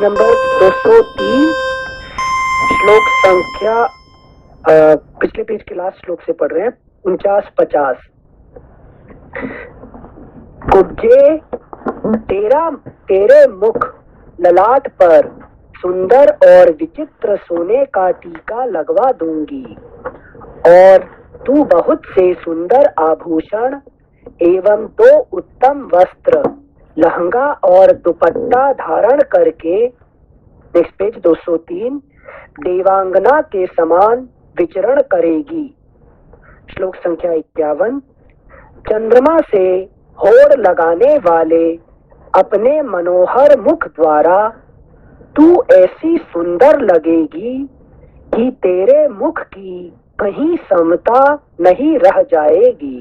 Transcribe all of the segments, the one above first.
Number 203 श्लोक संख्या पिछले पेज के लास्ट श्लोक से पढ़ रहे हैं 49-50। कुब्जे तेरे मुख ललाट पर सुंदर और विचित्र सोने का टीका लगवा दूंगी और तू बहुत से सुंदर आभूषण एवं 2 उत्तम वस्त्र लहंगा और दुपट्टा धारण करके, नेक्स्ट पेज 203, देवांगना के समान विचरण करेगी। श्लोक संख्या 51। चंद्रमा से होड़ लगाने वाले अपने मनोहर मुख द्वारा तू ऐसी सुंदर लगेगी कि तेरे मुख की कहीं समता नहीं रह जाएगी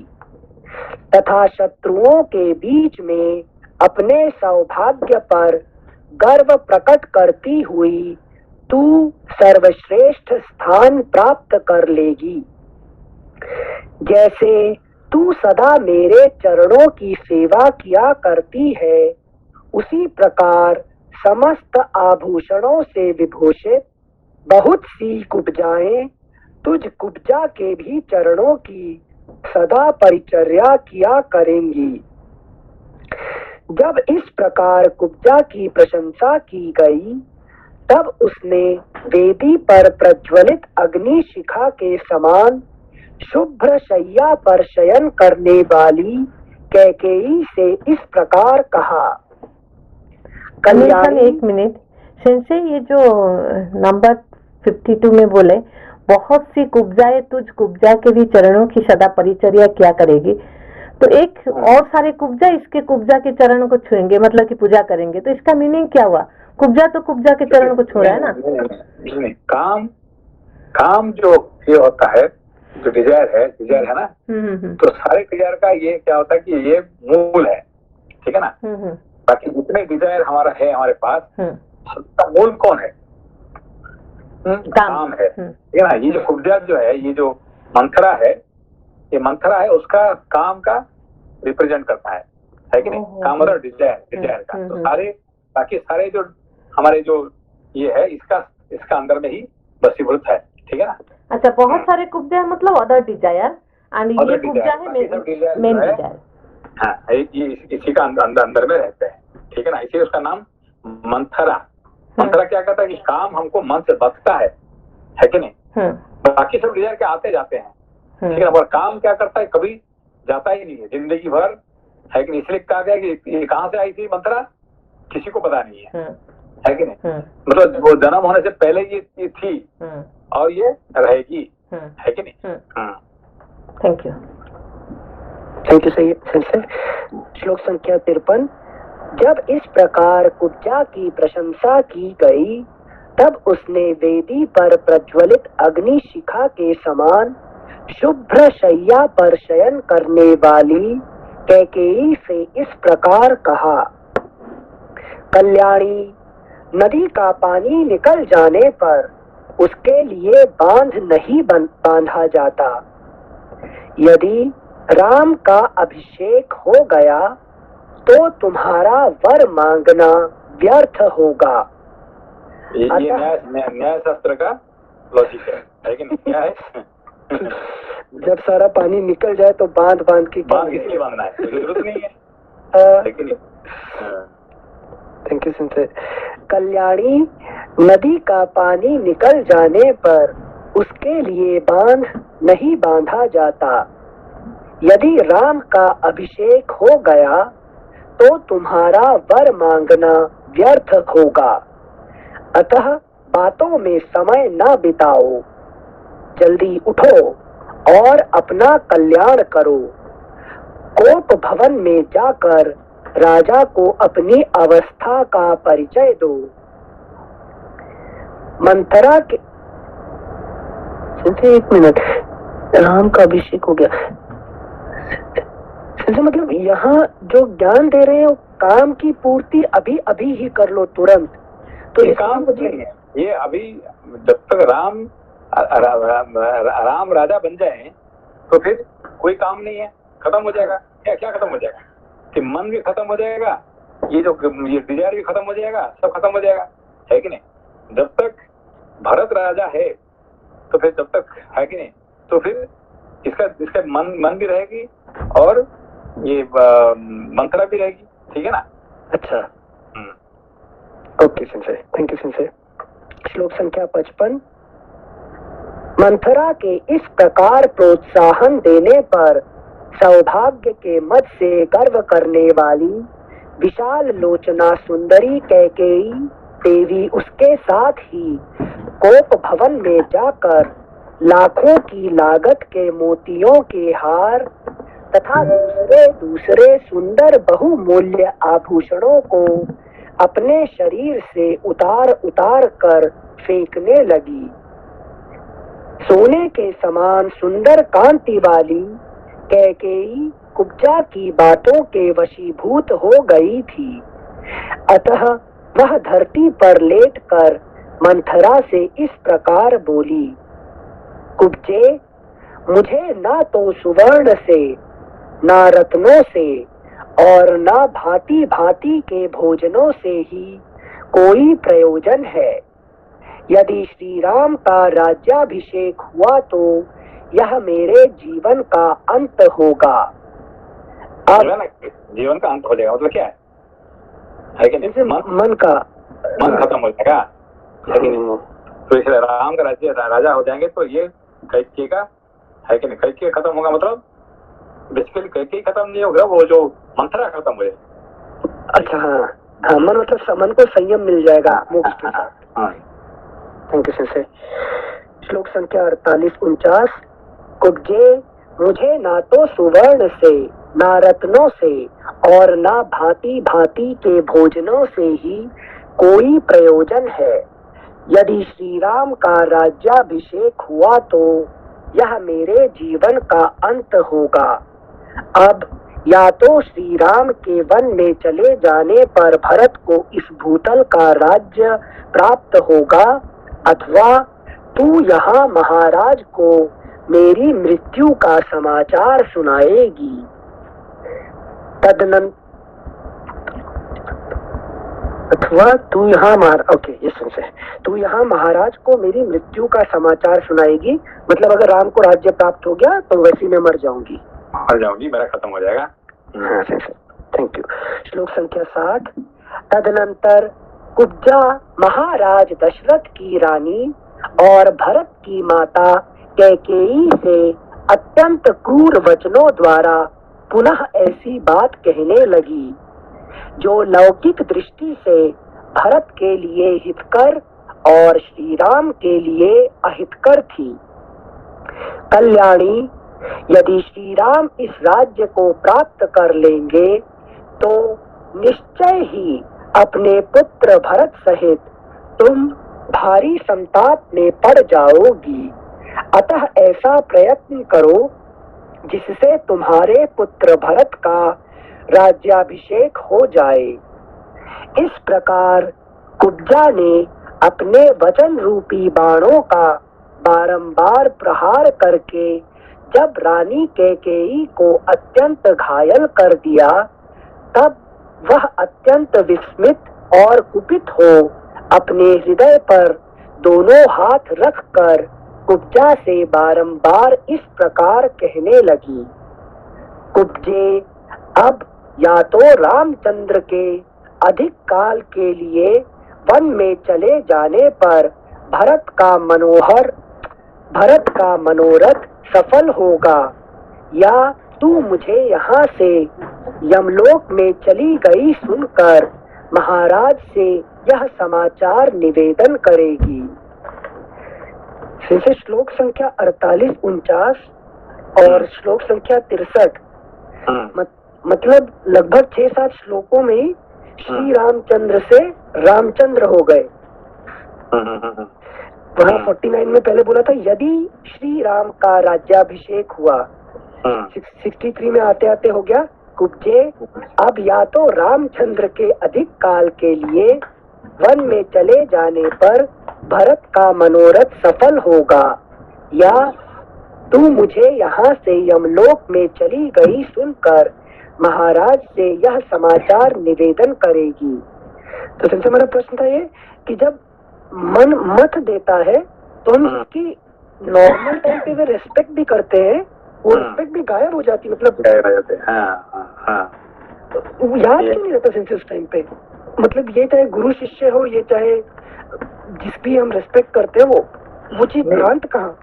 तथा शत्रुओं के बीच में अपने सौभाग्य पर गर्व प्रकट करती हुई तू सर्वश्रेष्ठ स्थान प्राप्त कर लेगी। जैसे तू सदा मेरे चरणों की सेवा किया करती है, उसी प्रकार समस्त आभूषणों से विभूषित बहुत सी कुब्जाएं तुझ कुब्जा के भी चरणों की सदा परिचर्या किया करेंगी। जब इस प्रकार कुब्जा की प्रशंसा की गई, तब उसने वेदी पर प्रज्वलित अग्नि शिखा के समान शुभ्र शैया पर शयन करने वाली कैकेयी से इस प्रकार कहा। कल्याणी, एक मिनट सेंसे, ये जो नंबर 52 में बोले बहुत सी कुब्जाएं तुझ कुब्जा के भी चरणों की सदा परिचर्या क्या करेगी, तो एक और सारे कुब्जा इसके कुब्जा के चरणों को छुएंगे, मतलब कि पूजा करेंगे, तो इसका मीनिंग क्या हुआ? कुब्जा तो कुब्जा के चरणों को छू रहा है ना। काम जो ये होता है, जो डिजायर है ना, तो सारे डिजायर का ये क्या होता है कि ये मूल है, ठीक है ना। बाकी जितने डिजायर हमारा है हमारे पास, उसका मूल कौन है? काम है, ठीक है ना। ये जो कुब्जा जो है, ये जो मंथरा है, ये मंथरा है उसका काम का रिप्रेजेंट करता है कि नहीं? काम मतलब डिजायर का। तो सारे बाकी सारे जो हमारे जो ये है, इसका अंदर में ही बसीभूत है, ठीक है ना। अच्छा, बहुत सारे कुब्जा मतलब अदर डिजायर, एंड ये कुब्जा है मेन डिजायर। हाँ, ये इसी का अंदर में रहते हैं, ठीक है ना। इसी उसका नाम मंथरा। मंथरा क्या कहता है कि काम हमको मन से बचता है कि नहीं। बाकी सब डिजायर के आते जाते हैं, ठीक है ना, पर काम क्या करता है, कभी जाता ही नहीं है जिंदगी भर, है कि नहीं। इसलिए कहा गया कि ये कहाँ से आई थी मंथरा, किसी को पता नहीं है कि नहीं। मतलब वो जन्म होने से पहले ये थी और ये रहेगी, है कि नहीं। थैंक यू सही है। श्लोक संख्या 53। जब इस प्रकार कुब्जा की प्रशंसा की गई, तब उसने वेदी पर प्रज्वलित अग्नि शिखा के समान शुभ्र शैया पर शयन करने वाली कैकेयी से इस प्रकार कहा। कल्याणी, नदी का पानी निकल जाने पर उसके लिए बांध नहीं बांधा जाता। यदि राम का अभिषेक हो गया तो तुम्हारा वर मांगना व्यर्थ होगा। ये न्याय शास्त्र का लॉजिक है कि नहीं? क्या है? जब सारा पानी निकल जाए तो बांध के किसलिए बांधना है, जरूरत नहीं है कि नहीं। Thank you सिंसे। कल्याणी, नदी का पानी निकल जाने पर उसके लिए बांध नहीं बांधा जाता। यदि राम का अभिषेक हो गया तो तुम्हारा वर मांगना व्यर्थ होगा। अतः बातों में समय न बिताओ, जल्दी उठो और अपना कल्याण करो। कोप भवन में जाकर राजा को अपनी अवस्था का परिचय दो। मंथरा के, एक मिनट, राम का अभिषेक हो गया, मतलब यहाँ जो ज्ञान दे रहे हो, काम की पूर्ति अभी अभी ही कर लो, तुरंत। तो ये काम कुछ नहीं है, ये अभी जब तक राम राजा बन जाए तो फिर कोई काम नहीं है, खत्म हो जाएगा। क्या खत्म हो जाएगा कि मन भी खत्म हो जाएगा, ये डिजायर भी खत्म हो जाएगा, सब खत्म हो जाएगा। है कि नहीं? जब तक भरत राजा है तो फिर जब तक है कि नहीं, तो फिर इसका मन भी रहेगी और ये मंथरा भी रहेगी, ठीक है ना? अच्छा, okay sensei, thank you sensei. श्लोक संख्या 55। मंथरा के इस प्रकार प्रोत्साहन देने पर सौभाग्य के मद से गर्व करने वाली विशाल लोचना सुंदरी कैकेयी देवी उसके साथ ही कोप भवन में जाकर लाखों की लागत के मोतियों के हार तथा दूसरे सुंदर बहुमूल्य आभूषणों को अपने शरीर से उतार कर फेंकने लगी। सोने के समान सुंदर कांति वाली कैकेयी कुब्जा की बातों के वशीभूत हो गई थी। अतः वह धरती पर लेटकर मंथरा से इस प्रकार बोली, कुब्जे, मुझे ना तो सुवर्ण से, ना रत्नों से और ना भांति भांति के भोजनों से ही कोई प्रयोजन है। यदि श्री राम का राज्याभिषेक हुआ तो यह मेरे जीवन का अंत होगा। अब जीवन का अंत हो जाएगा मतलब क्या है कि नहीं? मन खत्म हो जाएगा, तो इसलिए राम का राज्य राजा हो जाएंगे तो ये कैकेयी का है कि नहीं, कैकेयी खत्म होगा, मतलब बेसिकली कैकेयी खत्म नहीं होगा, वो जो मंथरा खत्म हो जाएगा। अच्छा, हाँ, मन मतलब मन को संयम मिल जाएगा मोक्ष के साथ। Thank you sensei. श्लोक संख्या 48-49। कुब्जे, मुझे ना तो सुवर्ण से, ना रत्नों से और ना भांति भांति के भोजनों से ही कोई प्रयोजन है। यदि श्री राम का राज्याभिषेक हुआ तो यह मेरे जीवन का अंत होगा। अब या तो श्री राम के वन में चले जाने पर भरत को इस भूतल का राज्य प्राप्त होगा, अथवा तू यहाँ महाराज को मेरी मृत्यु का समाचार सुनाएगी। तदनंतर अथवा तू यहाँ तू यहाँ महाराज को मेरी मृत्यु का समाचार सुनाएगी, मतलब अगर राम को राज्य प्राप्त हो गया तो वैसे मैं मर जाऊंगी, मेरा खत्म हो जाएगा। हाँ थैंक यू। श्लोक संख्या 60। तदनंतर कुब्जा महाराज दशरथ की रानी और भरत की माता कैकेयी से अत्यंत क्रूर वचनों द्वारा पुनः ऐसी बात कहने लगी जो लौकिक दृष्टि से भरत के लिए हितकर और श्री राम के लिए अहितकर थी। कल्याणी, यदि श्री राम इस राज्य को प्राप्त कर लेंगे तो निश्चय ही अपने पुत्र भरत सहित तुम भारी संताप में पड़ जाओगी। अतः ऐसा प्रयत्न करो जिससे तुम्हारे पुत्र भरत का राज्याभिषेक हो जाए। इस प्रकार कुब्जा ने अपने वचन रूपी बाणों का बारंबार प्रहार करके जब रानी कैकेयी को अत्यंत घायल कर दिया, तब वह अत्यंत विस्मित और कुपित हो अपने हृदय पर दोनों हाथ रखकर कुब्जा से बारंबार इस प्रकार कहने लगी, कुब्जे, अब या तो रामचंद्र के अधिक काल के लिए वन में चले जाने पर भरत का मनोरथ सफल होगा, या तू मुझे यहाँ से यमलोक में चली गई सुनकर महाराज से यह समाचार निवेदन करेगी। फिर श्लोक संख्या 48-49 और श्लोक संख्या 63। मतलब लगभग 6-7 श्लोकों में श्री रामचंद्र से रामचंद्र हो गए। वहाँ 49 में पहले बोला था यदि श्री राम का राज्याभिषेक हुआ, 63 में आते आते हो गया कुब्जे, अब या तो रामचंद्र के अधिक काल के लिए वन में चले जाने पर भरत का मनोरथ सफल होगा, या तू मुझे यहाँ से यमलोक में चली गई सुनकर महाराज से यह समाचार निवेदन करेगी। तो सिंसे मेरा प्रश्न था ये कि जब मन मत देता है तो हम उसकी नॉर्मल टाइम पे वे रिस्पेक्ट भी करते हैं, वो रिस्पेक्ट भी गायब हो जाती, मतलब गायब हो जाते हैं। याद क्यों नहीं रहता सिंसे उस टाइम पे? मतलब ये चाहे गुरु शिष्य हो, ये चाहे जिस भी हम रिस्पेक्ट करते हैं, वो चीज भ्रांत कहाँ?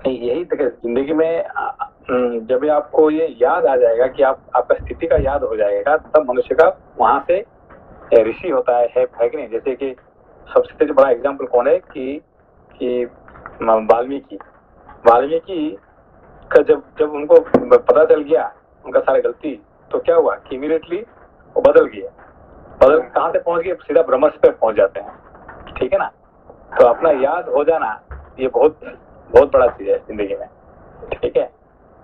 यही तक जिंदगी में जब भी आपको ये याद आ जाएगा कि आपका स्थिति का याद हो जाएगा, तब मनुष्य का वहां से ऋषि होता है कि नहीं। जैसे कि सबसे जो बड़ा एग्जाम्पल कौन है कि वाल्मीकि का जब उनको पता चल गया उनका सारा गलती, तो क्या हुआ कि इमीडिएटली वो बदल कहाँ से पहुंच गए, सीधा ब्रह्मस्त्र पे पहुंच जाते हैं, ठीक है ना। तो अपना याद हो जाना ये बहुत बहुत बड़ा चीज है जिंदगी में, ठीक है।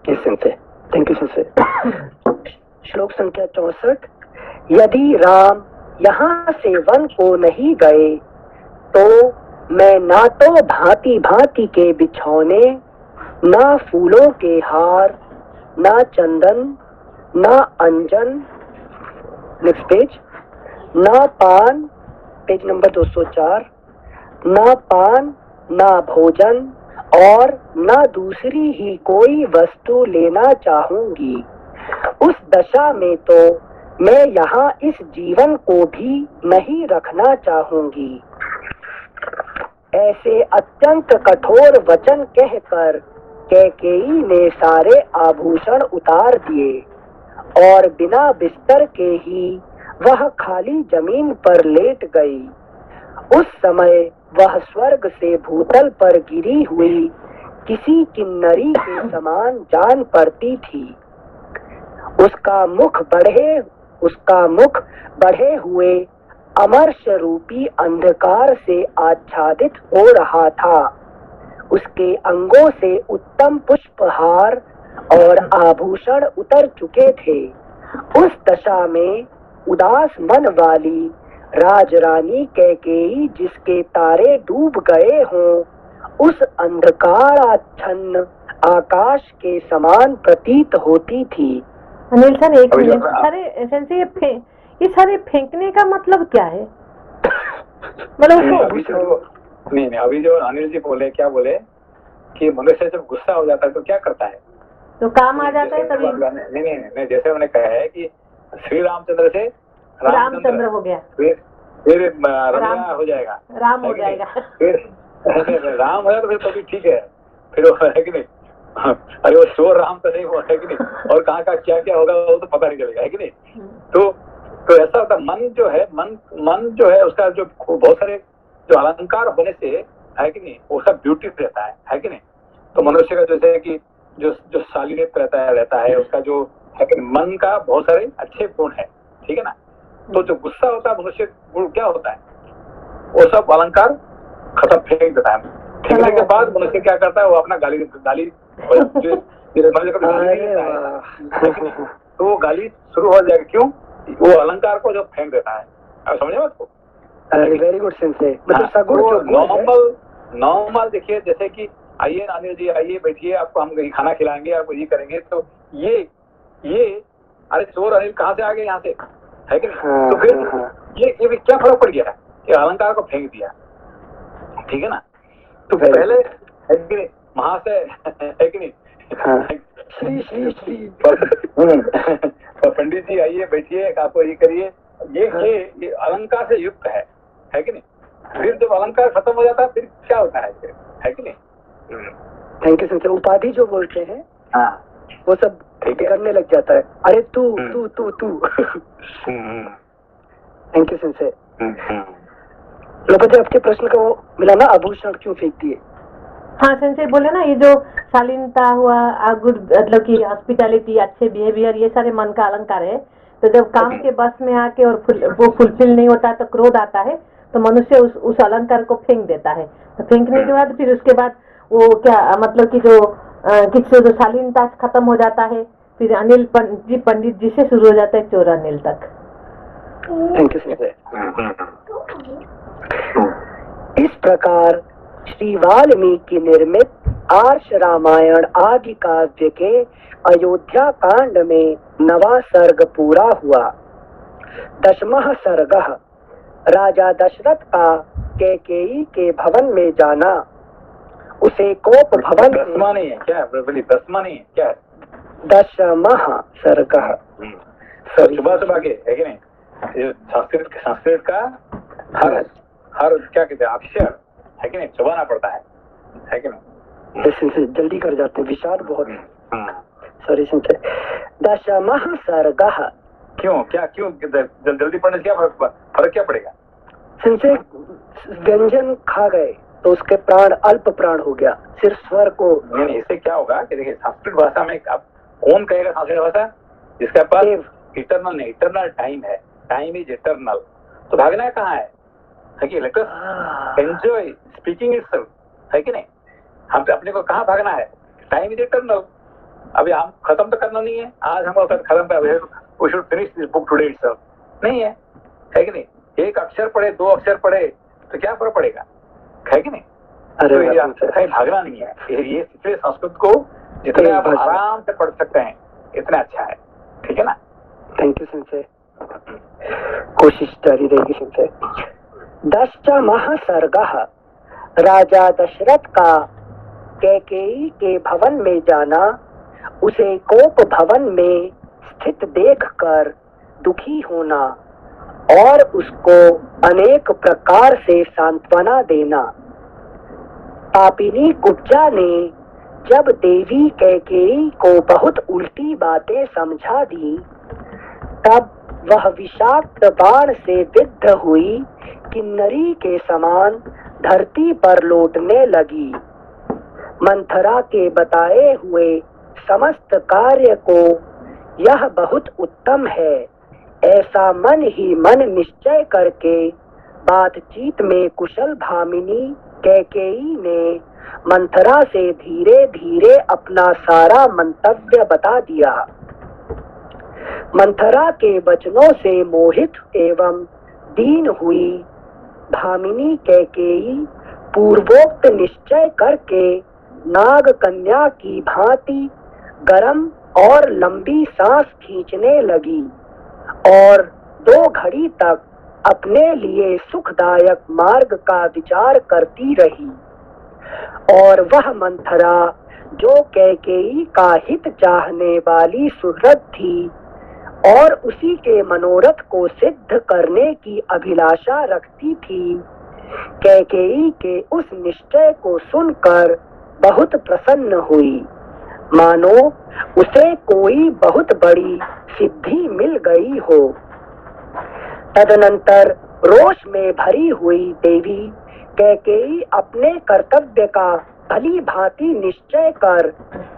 Thank you sensei. श्लोक संख्या 64। यदि राम यहाँ से वन को नहीं गए तो मैं ना तो भांति भांति के बिछौने, ना फूलों के हार, ना चंदन, ना अंजन, नेक्स्ट पेज, ना पान, पेज नंबर 204, ना पान, ना भोजन और ना दूसरी ही कोई वस्तु लेना चाहूंगी। उस दशा में तो मैं यहाँ इस जीवन को भी नहीं रखना चाहूंगी। ऐसे अत्यंत कठोर वचन कहकर कैकेयी ने सारे आभूषण उतार दिए और बिना बिस्तर के ही वह खाली जमीन पर लेट गई। उस समय वह स्वर्ग से भूतल पर गिरी हुई किसी किन्नरी के समान जान पड़ती थी। उसका मुख बढ़े हुए अमर्ष रूपी अंधकार से आच्छादित हो रहा था। उसके अंगों से उत्तम पुष्पहार और आभूषण उतर चुके थे। उस दशा में उदास मन वाली राजरानी कैकेयी जिसके तारे डूब गए हों, उस अंधकाराच्छन्न आकाश के समान प्रतीत होती थी। अनिल सर एक मिनट, सारे ये सारे फेंकने का मतलब क्या है? मतलब अभी जो अनिल जी बोले, क्या बोले कि मनुष्य जब गुस्सा हो जाता है तो क्या करता है, तो काम आ जाता है तभी। नहीं, जैसे मैंने कहा है कि श्री रामचंद्र से रामचंद्र हो गया, फिर रमैया हो जाएगा, राम हो जाएगा, फिर राम हो जाए तो फिर तभी ठीक है, फिर वो है कि नहीं। अरे वो चोर राम तो नहीं हुआ है कि नहीं, और कहाँ का क्या क्या होगा वो तो पता नहीं चलेगा, है कि नहीं। तो ऐसा होता, मन जो है उसका जो बहुत सारे जो अलंकार होने से, है कि नहीं, वो सब ब्यूटी रहता है कि नहीं। तो मनुष्य का जैसे कि जो शालीनता रहता है उसका जो है कि मन का बहुत सारे अच्छे गुण है, ठीक है ना। तो जो गुस्सा होता है मनुष्य गुण क्या होता है, वो सब अलंकार खत्म फेंक देता है। फेंकने के बाद मनुष्य क्या करता है, वो अपना गाली तो वो गाली शुरू हो जाएगी, क्यों, वो अलंकार को जो फेंक देता है। आप समझे बात को? Very good sensei. मतलब नॉर्मल देखिए, जैसे कि आइए अनिल जी, आइए बैठिए, आपको हम खाना खिलाएंगे, आपको ये करेंगे, तो ये अरे चोर अनिल कहाँ से आ गए यहाँ से, है कि नहीं। तो फिर ये क्या फर्क पड़ गया कि अलंकार को फेंक दिया, ठीक है ना। तो पहले है कि नहीं, वहां से है कि नहीं, श्री तो पंडित जी आइए बैठिए, आपको ये करिए, ये अलंकार से युक्त है कि नहीं। फिर जब अलंकार खत्म हो जाता है फिर क्या होता है, है कि नहीं। Thank you sir. उपाधि जो बोलते हैं वो सब करने लग जाता है। अरे तू थैंक यू सर। लोपति आपके प्रश्न का वो मिला ना, आभूषण क्यों फेंक दिए? हाँ सेंसे बोले ना, ये जो शालीनता हुआ, गुड मतलब की हॉस्पिटैलिटी, अच्छे बिहेवियर, ये सारे मन का अलंकार है। तो जब काम के बस में आके और वो फुलफिल नहीं होता तो क्रोध आता है, तो मनुष्य उस अलंकार को फेंक देता है। तो फेंकने के बाद फिर उसके बाद वो क्या मतलब कि जो किसी जो शालीनता खत्म हो जाता है, फिर अनिल पंडित जी से शुरू हो जाता है चोर अनिल तक। Thank you sir. इस प्रकार श्री वाल्मीकि निर्मित आर्ष रामायण आदि काव्य के अयोध्या कांड में 9वां सर्ग पूरा हुआ। 10वां सर्ग राजा दशरथ का कैकेयी के भवन में जाना, उसे कोप भवन दसवां नहीं है क्या? बोली दसवां नहीं है क्या? दशमः सर्गः। सुबह सुबह के है कि नहीं? संस्कृत का हर क्या कहते हैं अक्षर है कि नहीं चुबाना पड़ता है कि नहीं? जल्दी कर जाते, विशाल बहुत। सॉरी सुनते। दशमः सर्गः। क्यों जल्दी पढ़ने से क्या फर्क क्या पड़ेगा? सिंचे व्यंजन खा गए तो उसके प्राण अल्प प्राण हो गया, सिर्फ स्वर को। नहीं, इससे क्या होगा कि देखिए संस्कृत भाषा में अब कौन कहेगा संस्कृत भाषा जिसके पास इटरनल नहीं, इटरनल टाइम है, टाइम इज इटरनल, तो भागना कहाँ है कि let us enjoy speaking itself, है कि नहीं? हम अपने को कहाँ भागना है? Time is eternal. अभी हम खत्म तो करना नहीं है, आज हम खत्म कर we should finish this book today itself, नहीं है कि नहीं? एक अक्षर पढ़े, दो अक्षर पढ़े तो क्या फर्क पड़ेगा, है कि नहीं? तो कहीं भागना नहीं है। ये इसलिए संस्कृत को जितने आप आराम से पढ़ सकते हैं इतना अच्छा है, ठीक है ना? थैंक यू सिंसे, कोशिश जारी रहेगी सिंसे। दशमः सर्गः। राजा दशरथ का कैकेयी के भवन में जाना, उसे कोप भवन में स्थित देखकर दुखी होना और उसको अनेक प्रकार से सांत्वना देना। पापिनी कुब्जा ने जब देवी कैकेयी को बहुत उल्टी बातें समझा दी, तब वह विषाक्त बाण से विद्ध हुई किन्नरी के समान धरती पर लौटने लगी। मंथरा के बताए हुए समस्त कार्य को यह बहुत उत्तम है, ऐसा मन ही मन निश्चय करके बातचीत में कुशल भामिनी कैकेयी ने मंथरा से धीरे धीरे अपना सारा मंतव्य बता दिया। मंथरा के वचनों से मोहित एवं दीन हुई भामिनी कैकेयी पूर्वोक्त निश्चय करके नाग कन्या की भांति गरम और लंबी सांस खींचने लगी और 2 घड़ी तक अपने लिए सुखदायक मार्ग का विचार करती रही। और वह मंथरा जो कैकेयी का हित चाहने वाली सुहृद थी और उसी के मनोरथ को सिद्ध करने की अभिलाषा रखती थी, कैकेयी के उस निश्चय को सुनकर बहुत प्रसन्न हुई, मानो उसे कोई बहुत बड़ी सिद्धि मिल गई हो। तदनंतर रोष में भरी हुई देवी कैकेयी अपने कर्तव्य का भली भांति निश्चय कर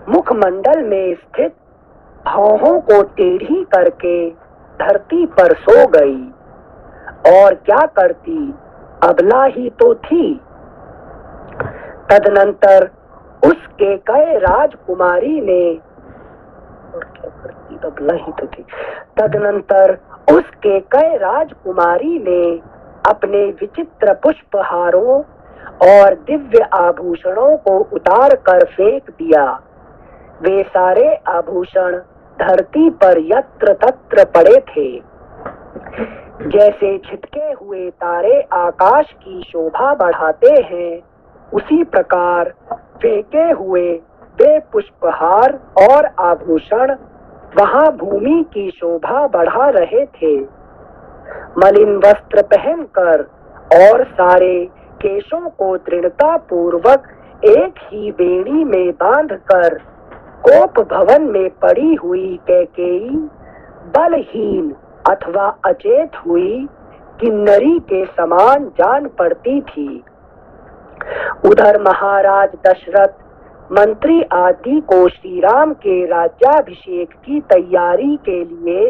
मुखमंडल में स्थित भौहों को टेढ़ी करके धरती पर सो गई। और क्या करती, अबला ही तो थी। तदनंतर उसके कई राजकुमारी ने और क्या करती, अबला ही तो थी। तदनंतर उसके कई राजकुमारी ने अपने विचित्र पुष्पहारों और दिव्य आभूषणों को उतार कर फेंक दिया। वे सारे आभूषण धरती पर यत्र तत्र पड़े थे। जैसे छिटके हुए तारे आकाश की शोभा बढ़ाते हैं, उसी प्रकार फेंके हुए वे पुष्पहार और आभूषण वहां भूमि की शोभा बढ़ा रहे थे। मलिन वस्त्र पहनकर और सारे केशों को दृढ़ता पूर्वक एक ही बेड़ी में बांधकर कोप भवन में पड़ी हुई कैकेयी बलहीन अथवा अचेत हुई किन्नरी के समान जान पड़ती थी। उधर महाराज दशरथ मंत्री आदि को श्री राम के राज्याभिषेक की तैयारी के लिए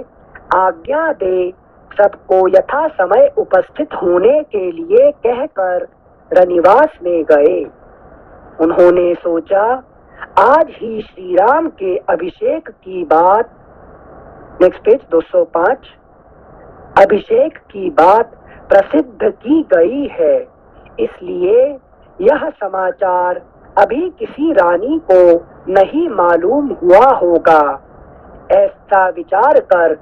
आज्ञा दे सबको यथा समय उपस्थित होने के लिए कहकर रनिवास में गए। उन्होंने सोचा, आज ही श्री राम के अभिषेक की बात, नेक्स्ट पेज 205, अभिषेक की बात प्रसिद्ध की गई है, इसलिए यह समाचार अभी किसी रानी को नहीं मालूम हुआ होगा। ऐसा विचार कर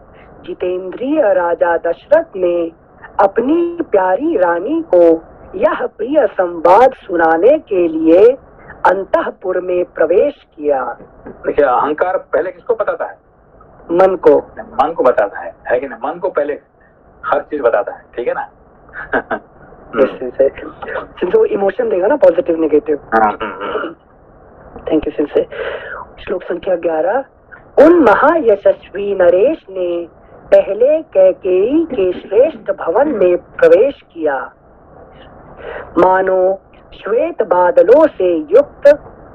जितेंद्रिय राजा दशरथ ने अपनी प्यारी रानी को यह प्रिय संवाद सुनाने के लिए अंतःपुर में प्रवेश किया। देखिए, अहंकार पहले किसको बताता है? मन को बताता है कि नहीं? मन को पहले हर चीज बताता है, ठीक है ना? सिंसे वो इमोशन देगा ना, positive negative. Thank you sensei. श्लोक संख्या 11। उन महायशस्वी नरेश ने पहले कैकेयी के श्रेष्ठ भवन में प्रवेश किया। मानो श्वेत बादलों से युक्त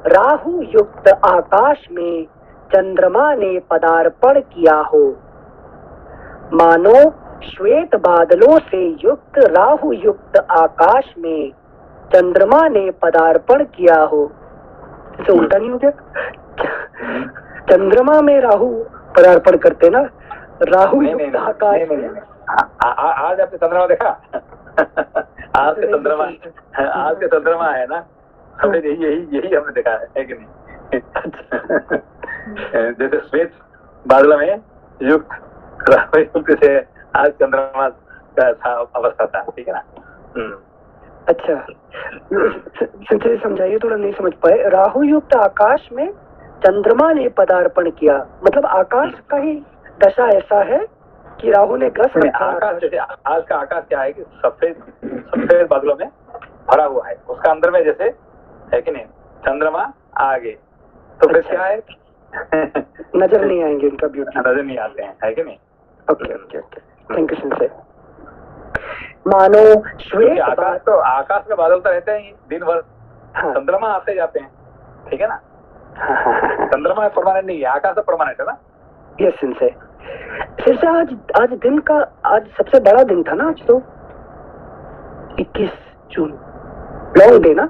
राहु युक्त आकाश में चंद्रमा ने पदार्पण किया हो। मानो श्वेत बादलों से युक्त राहु युक्त आकाश में चंद्रमा ने पदार्पण किया हो। इसे उल्टा नहीं हो गया? चंद्रमा में राहु पदार्पण करते ना, राहु युक्त आकाश। आज आपने चंद्रमा देखा? आज के चंद्रमा है ना, हमने यही हमने देखा है कि नहीं? जैसे श्वेत बादल में युक्त राहु युक्त से आज चंद्रमा का अवस्था था, ठीक है ना? अच्छा, समझाइए, थोड़ा नहीं समझ पाए। राहु युक्त आकाश में चंद्रमा ने पदार्पण किया, मतलब आकाश का ही दशा ऐसा है कि राहु ने ग्रस्त रखा। आकाश जैसे आज का आकाश क्या है कि सफेद बादलों में भरा हुआ है, उसका अंदर में जैसे है कि नहीं, चंद्रमा आगे, तो फिर क्या है? नजर नहीं आएंगे, उनका ब्यूटी नजर नहीं आते हैं, है कि नहीं? Okay okay okay, thank you sensei. मानो श्वेत आकाश में बादल तो रहते हैं दिन भर। हाँ। चंद्रमा आते जाते हैं, ठीक है ना? चंद्रमा परमानेंट नहीं है, आकाश तो परमानेंट है ना? यस सिंसे। आज दिन का, आज सबसे बड़ा दिन था ना, आज तो 21 जून, लॉन्ग डे ना?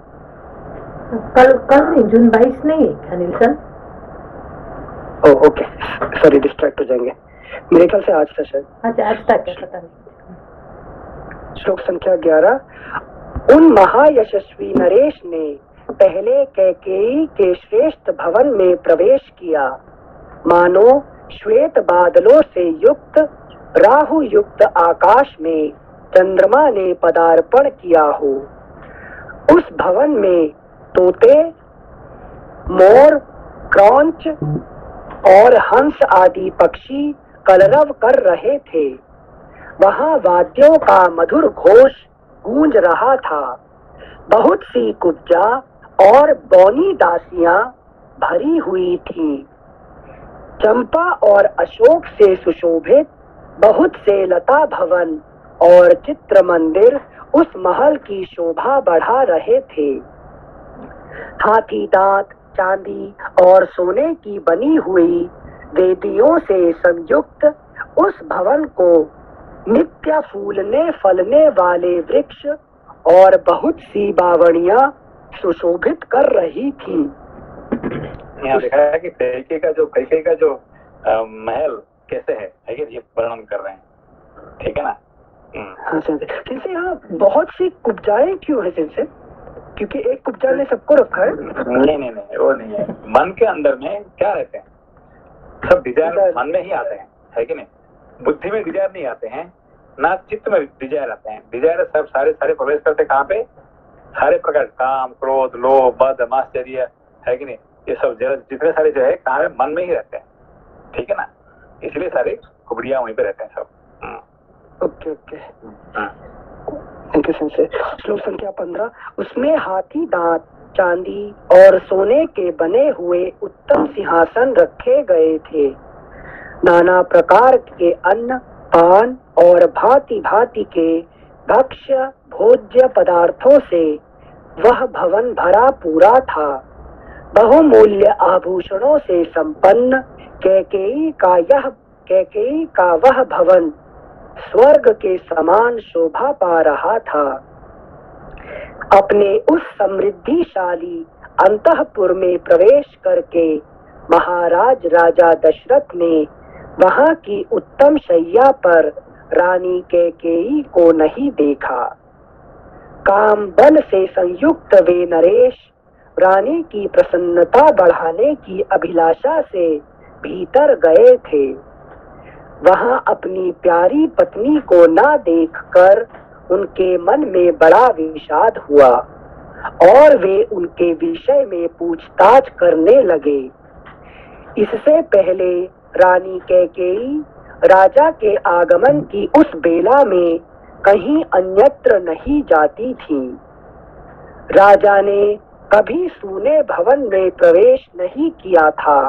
कल नहीं, जून 22 नहीं Anil sir? Okay, sorry, distract हो जाएंगे। मेरे ख्याल से आज था शायद। अच्छा, आज तक है, पता नहीं। श्लोक संख्या 11। उन महायशस्वी नरेश ने पहले कैकेयी के श्रेष्ठ भवन में प्रवेश किया। मानो श्वेत बादलों से युक्त राहु युक्त आकाश में चंद्रमा ने पदार्पण किया हो। उस भवन में तोते, मोर, क्रौंच और हंस आदि पक्षी कलरव कर रहे थे। वहां वाद्यों का मधुर घोष गूंज रहा था। बहुत सी कुब्जा और बौनी दासियां भरी हुई थीं। चंपा और अशोक से सुशोभित बहुत से लता भवन और चित्र मंदिर उस महल की शोभा बढ़ा रहे थे। हाथी दांत, चांदी और सोने की बनी हुई वेदियों से संयुक्त उस भवन को नित्य फूलने फलने वाले वृक्ष और बहुत सी बावड़ियां सुशोभित कर रही थी। यहाँ देखा है कि कैकेयी का जो महल कैसे है कि ये वर्णन कर रहे हैं, ठीक है ना? हाँ सिंसे, यहाँ बहुत सी कुब्जाएं क्यों है सिंसे? क्योंकि एक कुब्जा ने सबको रखा है? नहीं, वो नहीं है। मन के अंदर में क्या रहते हैं? सब डिजायर मन में ही आते हैं, है कि नहीं? बुद्धि में डिजायर नहीं आते हैं, ना चित्त में डिजायर आते हैं। डिजायर सब सारे प्रवेश करते कहाँ पे? सारे प्रकार, काम, क्रोध, लोभ, मद, माश्चर्य, है कि नहीं? ये सब जितने सारे जो है कहाँ पे? मन में ही रहते हैं, ठीक है ना? इसलिए सारे कुबड़िया वहीं पे रहते हैं सब। Okay okay, thank you sensei. श्लोक संख्या 15। उसमें हाथी दांत, चांदी और सोने के बने हुए उत्तम सिंहासन रखे गए थे। नाना प्रकार के अन्न, पान और भांति भांति के भक्ष्य भोज्य पदार्थों से वह भवन भरा पूरा था। बहुमूल्य आभूषणों से संपन्न कैकेयी का वह भवन स्वर्ग के समान शोभा पा रहा था। अपने उस समृद्धिशाली अंतःपुर में प्रवेश करके महाराज राजा दशरथ ने वहां की उत्तम शैया पर रानी कैकेयी को नहीं देखा। काम बल से संयुक्त वे नरेश रानी की प्रसन्नता बढ़ाने की अभिलाषा से भीतर गए थे। वहां अपनी प्यारी पत्नी को ना देखकर उनके मन में बड़ा विषाद हुआ और वे उनके विषय में पूछताछ करने लगे। इससे पहले रानी कैकेयी राजा के आगमन की उस बेला में कहीं अन्यत्र नहीं जाती थी। राजा ने कभी सूने भवन में प्रवेश नहीं किया था,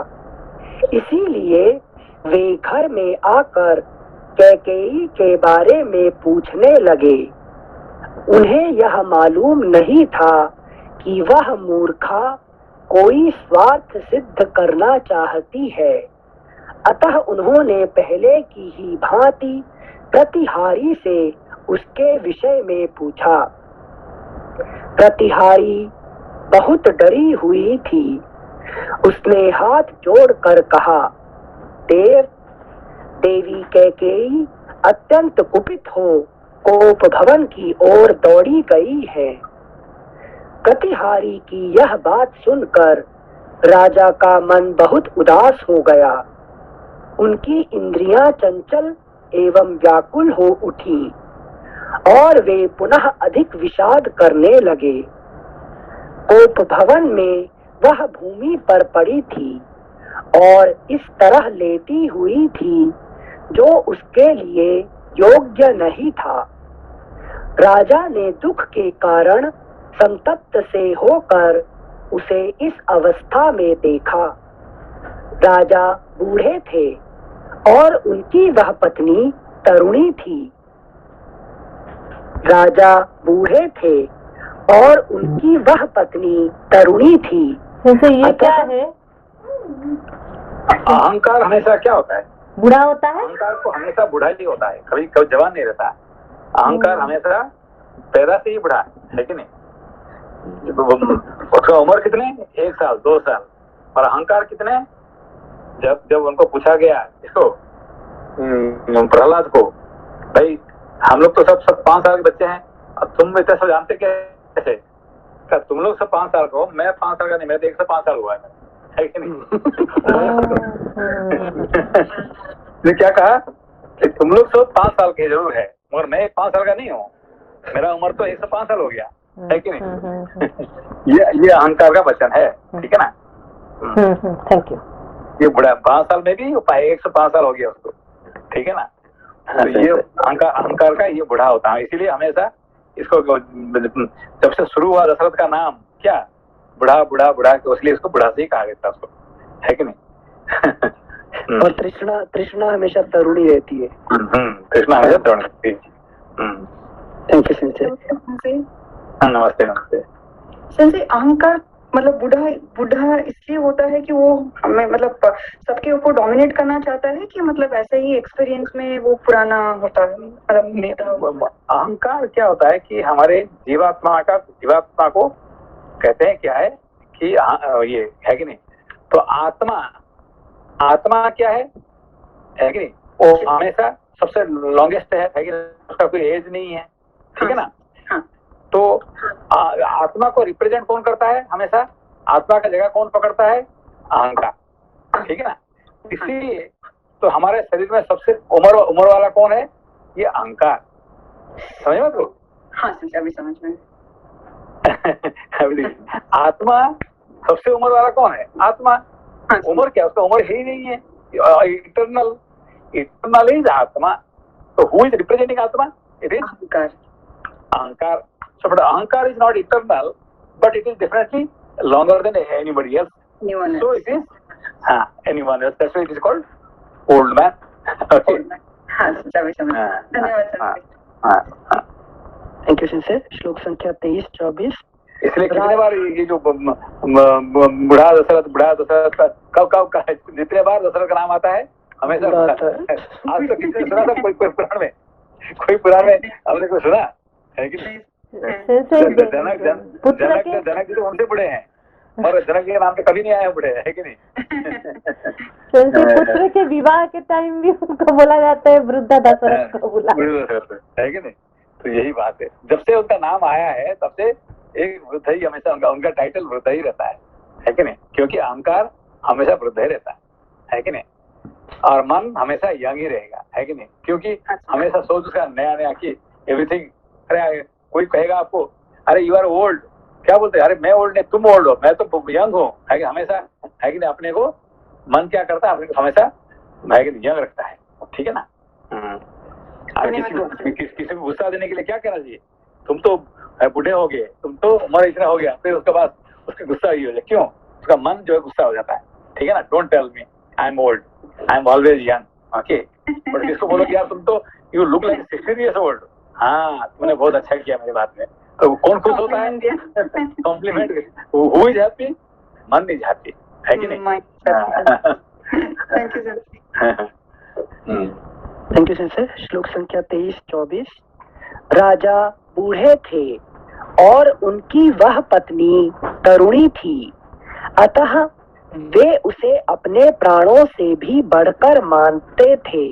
इसीलिए वे घर में आकर कैकेयी के बारे में पूछने लगे। उन्हें यह मालूम नहीं था कि वह मूर्खा कोई स्वार्थ सिद्ध करना चाहती है, अतः उन्होंने पहले की ही भांति प्रतिहारी से उसके विषय में पूछा। प्रतिहारी बहुत डरी हुई थी। उसने हाथ जोड़कर कहा, देवी कैकेयी अत्यंत कुपित हो कोप भवन की ओर दौड़ी गई है। प्रतिहारी की यह बात सुनकर राजा का मन बहुत उदास हो गया। उनकी इंद्रियां चंचल एवं व्याकुल हो उठी और वे पुनः अधिक विषाद करने लगे। कोप भवन में वह भूमि पर पड़ी थी और इस तरह लेटी हुई थी जो उसके लिए योग्य नहीं था। राजा ने दुख के कारण संतप्त से होकर उसे इस अवस्था में देखा। राजा बूढ़े थे और उनकी वह पत्नी तरुणी थी। राजा बूढ़े थे और उनकी वह पत्नी तरुणी थी। ये क्या है? अहंकार हमेशा क्या होता है? बुढ़ा होता है। अहंकार को हमेशा बुढ़ा ही होता है, कभी कभी जवान नहीं रहता। अहंकार हमेशा पैदा से ही बुढ़ा है कि नहीं? उसका उम्र कितने? 1 साल 2 साल। और अहंकार कितने? जब उनको पूछा गया, इसको प्रहलाद को, भाई हम लोग तो सब 5 साल के बच्चे हैं और तुम इतना सब जानते कैसे? तुम लोग सब 5 साल का हो, मैं 5 साल का नहीं, मेरा तो 105 साल हुआ है कि नहीं? ने क्या कहा कि तुम लोग सब 5 साल के जरूर है, मगर मैं 5 साल का नहीं हूँ, मेरा उम्र तो 105 साल हो गया है कि नहीं? ये अहंकार का वचन है, ठीक है ना? Thank you. ये बुढ़ा 5 साल में भी 105 साल हो गया उसको, ठीक है ना? ये अहंकार का ये बुढ़ा होता है। इसीलिए हमेशा इसको जब से शुरू हुआ दशरथ का नाम क्या बुढ़ा बुढ़ा बुढ़ा, इसलिए इसको बुढ़ा से ही कहा गया था उसको, है कि नहीं? और तृष्णा हमेशा तरुणी रहती है। तृष्णा हमेशा तरुणी रहती है। Thank you sensei. नमस्ते नमस्ते। सेंसे अहंकार मतलब बुढ़ा इसलिए होता है कि वो हमें मतलब सबके ऊपर डोमिनेट करना चाहता है कि मतलब ऐसे ही एक्सपीरियंस में वो पुराना होता है? मतलब अहंकार क्या होता है कि हमारे जीवात्मा को कहते हैं क्या है कि ये है कि नहीं? तो आत्मा क्या है कि नहीं? वो हमेशा सबसे लॉन्गेस्ट है कि उसका कोई एज नहीं है, ठीक है ना? तो आत्मा को रिप्रेजेंट कौन करता है? हमेशा आत्मा का जगह कौन पकड़ता है? अहंकार, ठीक है ना? इसीलिए तो हमारे शरीर में सबसे उम्र वाला कौन है? ये अहंकार। समझ में तो? हाँ अभी समझ में। आत्मा सबसे उम्र वाला कौन है? आत्मा। उम्र क्या? उसका उम्र ही नहीं है, इटर्नल इज आत्मा। तो हु इज रिप्रेजेंटिंग आत्मा? इट इज अहंकार। So, but ahankar is not eternal, but it is definitely longer than anybody else. So it is anyone else. That's why it is called old man. Okay. Thank you sensei. श्लोक संख्या 23-24। इसलिए कितने बार ये जो बुढ़ा दशरथ कब जितने बार दशरथ का नाम आता है हमेशा आज तक किसने सुना था? कोई पुराण में हमने को सुना है कि नहीं? जनक जी तो उनसे बड़े हैं, और जनक जी के नाम पे कभी नहीं आए बड़े, है कि नहीं? पुत्र के विवाह के टाइम भी उनको बोला जाता है वृद्धा दशरथ को बोला, है कि नहीं? तो यही बात है, जब से उनका नाम आया है तब से एक वृद्ध ही हमेशा उनका टाइटल वृद्ध ही रहता है कि नहीं? क्योंकि अहंकार हमेशा वृद्ध ही रहता है कि नहीं? और मन हमेशा यंग ही रहेगा, है कि नहीं? क्योंकि हमेशा सोच उसका नया नया कि एवरीथिंग। अरे कोई कहेगा आपको अरे यू आर ओल्ड, क्या बोलते हैं? अरे मैं ओल्ड नहीं, तुम ओल्ड हो, मैं तो यंग हूँ, है कि हमेशा, है कि नहीं? अपने को मन क्या करता है, अपने को हमेशा, है कि नहीं, यंग रखता है, ठीक है ना? किसी को गुस्सा देने के लिए क्या कहना चाहिए? तुम तो बूढ़े हो गए, तुम तो उम्र इतना हो गया, फिर उसके बाद उसके गुस्सा ही हो जाए, क्यों? उसका मन जो है गुस्सा हो जाता है, ठीक है ना? Don't tell me I am old, I am always young, okay? और किसको बोलो कि यार तुम तो you look like 60 years old, हाँ तुमने बहुत अच्छा किया मेरी बात में, तो कौन खुश होता है? कॉम्प्लीमेंट। Who is happy? मन इज हैप्पी, है कि नहीं? Thank you sir. Thank you sir. श्लोक संख्या 23-24। राजा बूढ़े थे और उनकी वह पत्नी तरुणी थी, अतः वे उसे अपने प्राणों से भी बढ़कर मानते थे।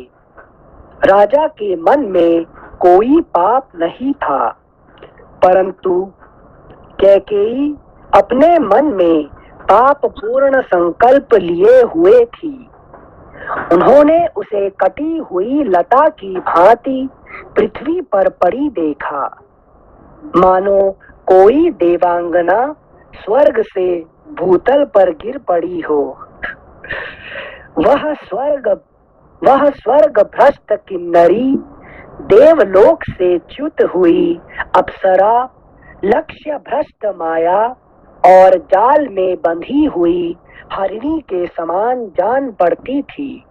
राजा के मन में कोई पाप नहीं था, परंतु कैकेयी अपने मन में पाप पूर्ण संकल्प लिए हुए थी। उन्होंने उसे कटी हुई लता की भांति पृथ्वी पर पड़ी देखा, मानो कोई देवांगना स्वर्ग से भूतल पर गिर पड़ी हो। वह स्वर्ग भ्रष्ट किन्नरी, देवलोक से च्युत हुई अप्सरा, लक्ष्य भ्रष्ट माया और जाल में बंधी हुई हरिणी के समान जान पड़ती थी।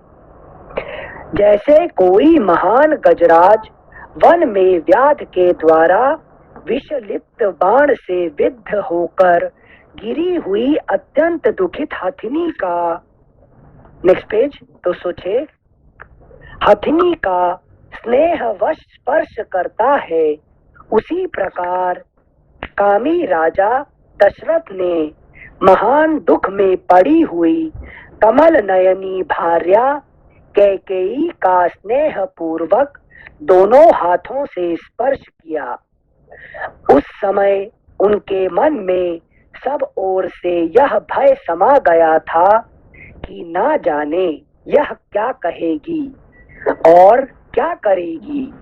जैसे कोई महान गजराज वन में व्याध के द्वारा विषलिप्त बाण से विद्ध होकर गिरी हुई अत्यंत दुखित हथिनी का, नेक्स्ट पेज 206, हथिनी का स्नेहवश स्पर्श करता है, उसी प्रकार कामी राजा दशरथ ने महान दुख में पड़ी हुई कमल नयनी भार्या कैकेयी का स्नेह पूर्वक दोनों हाथों से स्पर्श किया। उस समय उनके मन में सब ओर से यह भय समा गया था कि ना जाने यह क्या कहेगी और क्या करेगी।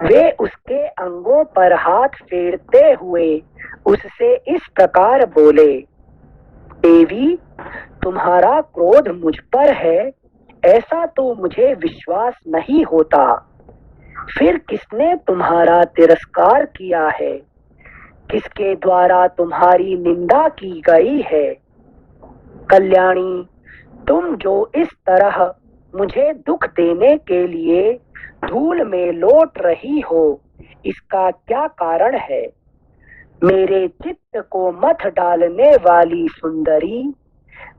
वे उसके अंगों पर हाथ फेरते हुए उससे इस प्रकार बोले, देवी तुम्हारा क्रोध मुझ पर है ऐसा तो मुझे विश्वास नहीं होता, फिर किसने तुम्हारा तिरस्कार किया है, किसके द्वारा तुम्हारी निंदा की गई है। कल्याणी, तुम जो इस तरह मुझे दुख देने के लिए धूल में लौट रही हो, इसका क्या कारण है? मेरे चित्त को मथ डालने वाली सुंदरी,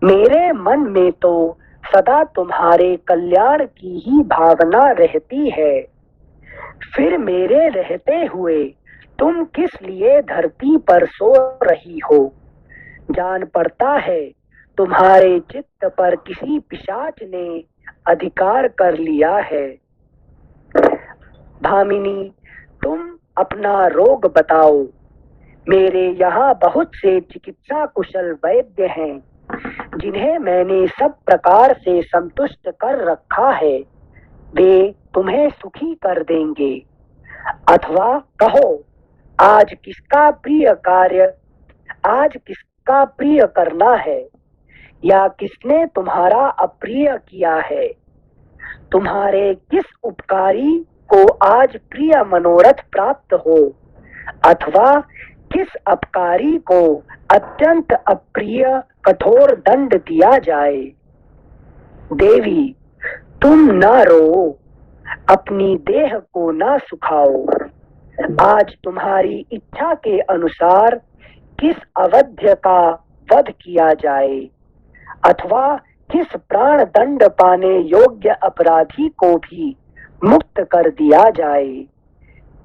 मेरे मन में तो सदा तुम्हारे कल्याण की ही भावना रहती है, फिर मेरे रहते हुए तुम किस लिए धरती पर सो रही हो? जान पड़ता है तुम्हारे चित्त पर किसी पिशाच ने अधिकार कर लिया है। भामिनी, तुम अपना रोग बताओ, मेरे यहाँ बहुत से चिकित्सा कुशल वैद्य हैं, जिन्हें मैंने सब प्रकार से संतुष्ट कर रखा है, वे तुम्हें सुखी कर देंगे। अथवा कहो, आज किसका प्रिय करना है, या किसने तुम्हारा अप्रिय किया है? तुम्हारे किस उपकारी को आज प्रिय मनोरथ प्राप्त हो, अथवा किस अपकारी को अत्यंत अप्रिय कठोर दंड दिया जाए। देवी, तुम न रो, अपनी देह को न सुखाओ। आज तुम्हारी इच्छा के अनुसार किस अवध्य का वध किया जाए, अथवा किस प्राण दंड पाने योग्य अपराधी को भी मुक्त कर दिया जाए,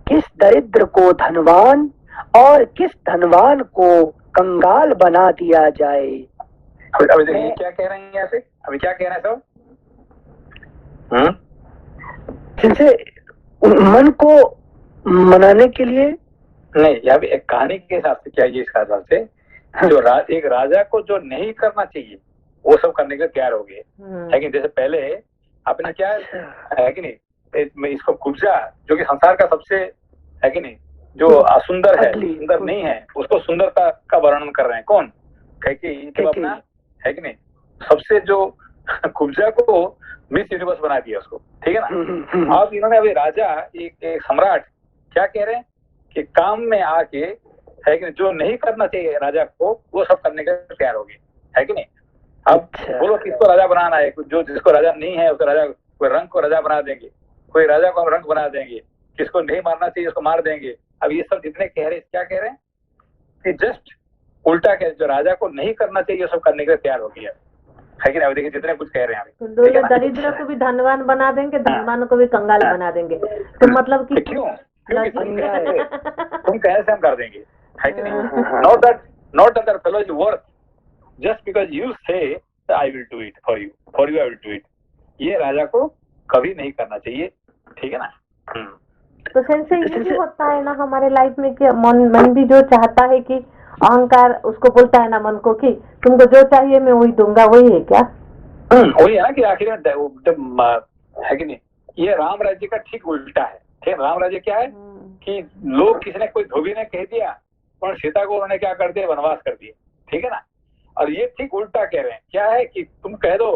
किस दरिद्र को धनवान और किस धनवान को कंगाल बना दिया जाए। अभी देखिए क्या कह रहे हैं यहाँ पे, अभी क्या कह रहे हैं सब? जिनसे मन को मनाने के लिए नहीं, यहाँ पे एक कहानी के हिसाब से क्या है इसका हिसाब से जो एक राजा को जो नहीं करना चाहिए वो सब करने के लिए तैयार हो गए। है कि जैसे पहले आपने क्या है कि नहीं, इसको कुब्जा जो कि संसार का सबसे है कि नहीं जो असुंदर है, सुंदर नहीं है, उसको सुंदरता का वर्णन कर रहे हैं। कौन? कि अपना है कि नहीं सबसे जो कुब्जा को मिस यूनिवर्स बना दिया उसको, ठीक है ना। अब इन्होंने अभी राजा एक सम्राट क्या कह रहे हैं कि काम में आके है कि जो नहीं करना चाहिए राजा को वो सब करने के लिए तैयार हो गए। है कि नहीं। अब बोलो किसको राजा बनाना है, जो जिसको राजा नहीं है उसको राजा, कोई रंग को राजा बना देंगे, कोई राजा को हम रंग बना देंगे, किसको नहीं मारना चाहिए उसको मार देंगे। अब ये सब जितने कह रहे हैं क्या कह रहे हैं कि जस्ट उल्टा कह, जो राजा को नहीं करना चाहिए सब करने के लिए तैयार हो गया। है कि नहीं। देखिए जितने कुछ कह रहे हैं तो दरिद्र को भी धनवान बना देंगे, धनवान को भी कंगाल बना देंगे। तो मतलब कि क्यों तुम कहे से हम कर देंगे। है कि नहीं। Not that fellow is worth just because you say I will do it for you I will do it. ये राजा को कभी नहीं करना चाहिए, ठीक है ना। तो सेंसे ये भी होता है ना हमारे लाइफ में कि मन भी जो चाहता है कि अहंकार उसको बोलता है ना मन को कि तुमको जो चाहिए मैं वही दूंगा, वही है क्या? वही है ना कि आखिर में है कि नहीं। ये राम राज्य का ठीक उल्टा है। ठीक है। राम राज्य क्या है कि लोग किसी ने कोई धोबी ने कह दिया और सीता को उन्होंने क्या कर दिया, वनवास कर दिए। ठीक है ना। और ये ठीक उल्टा कह रहे हैं क्या है कि तुम कह दो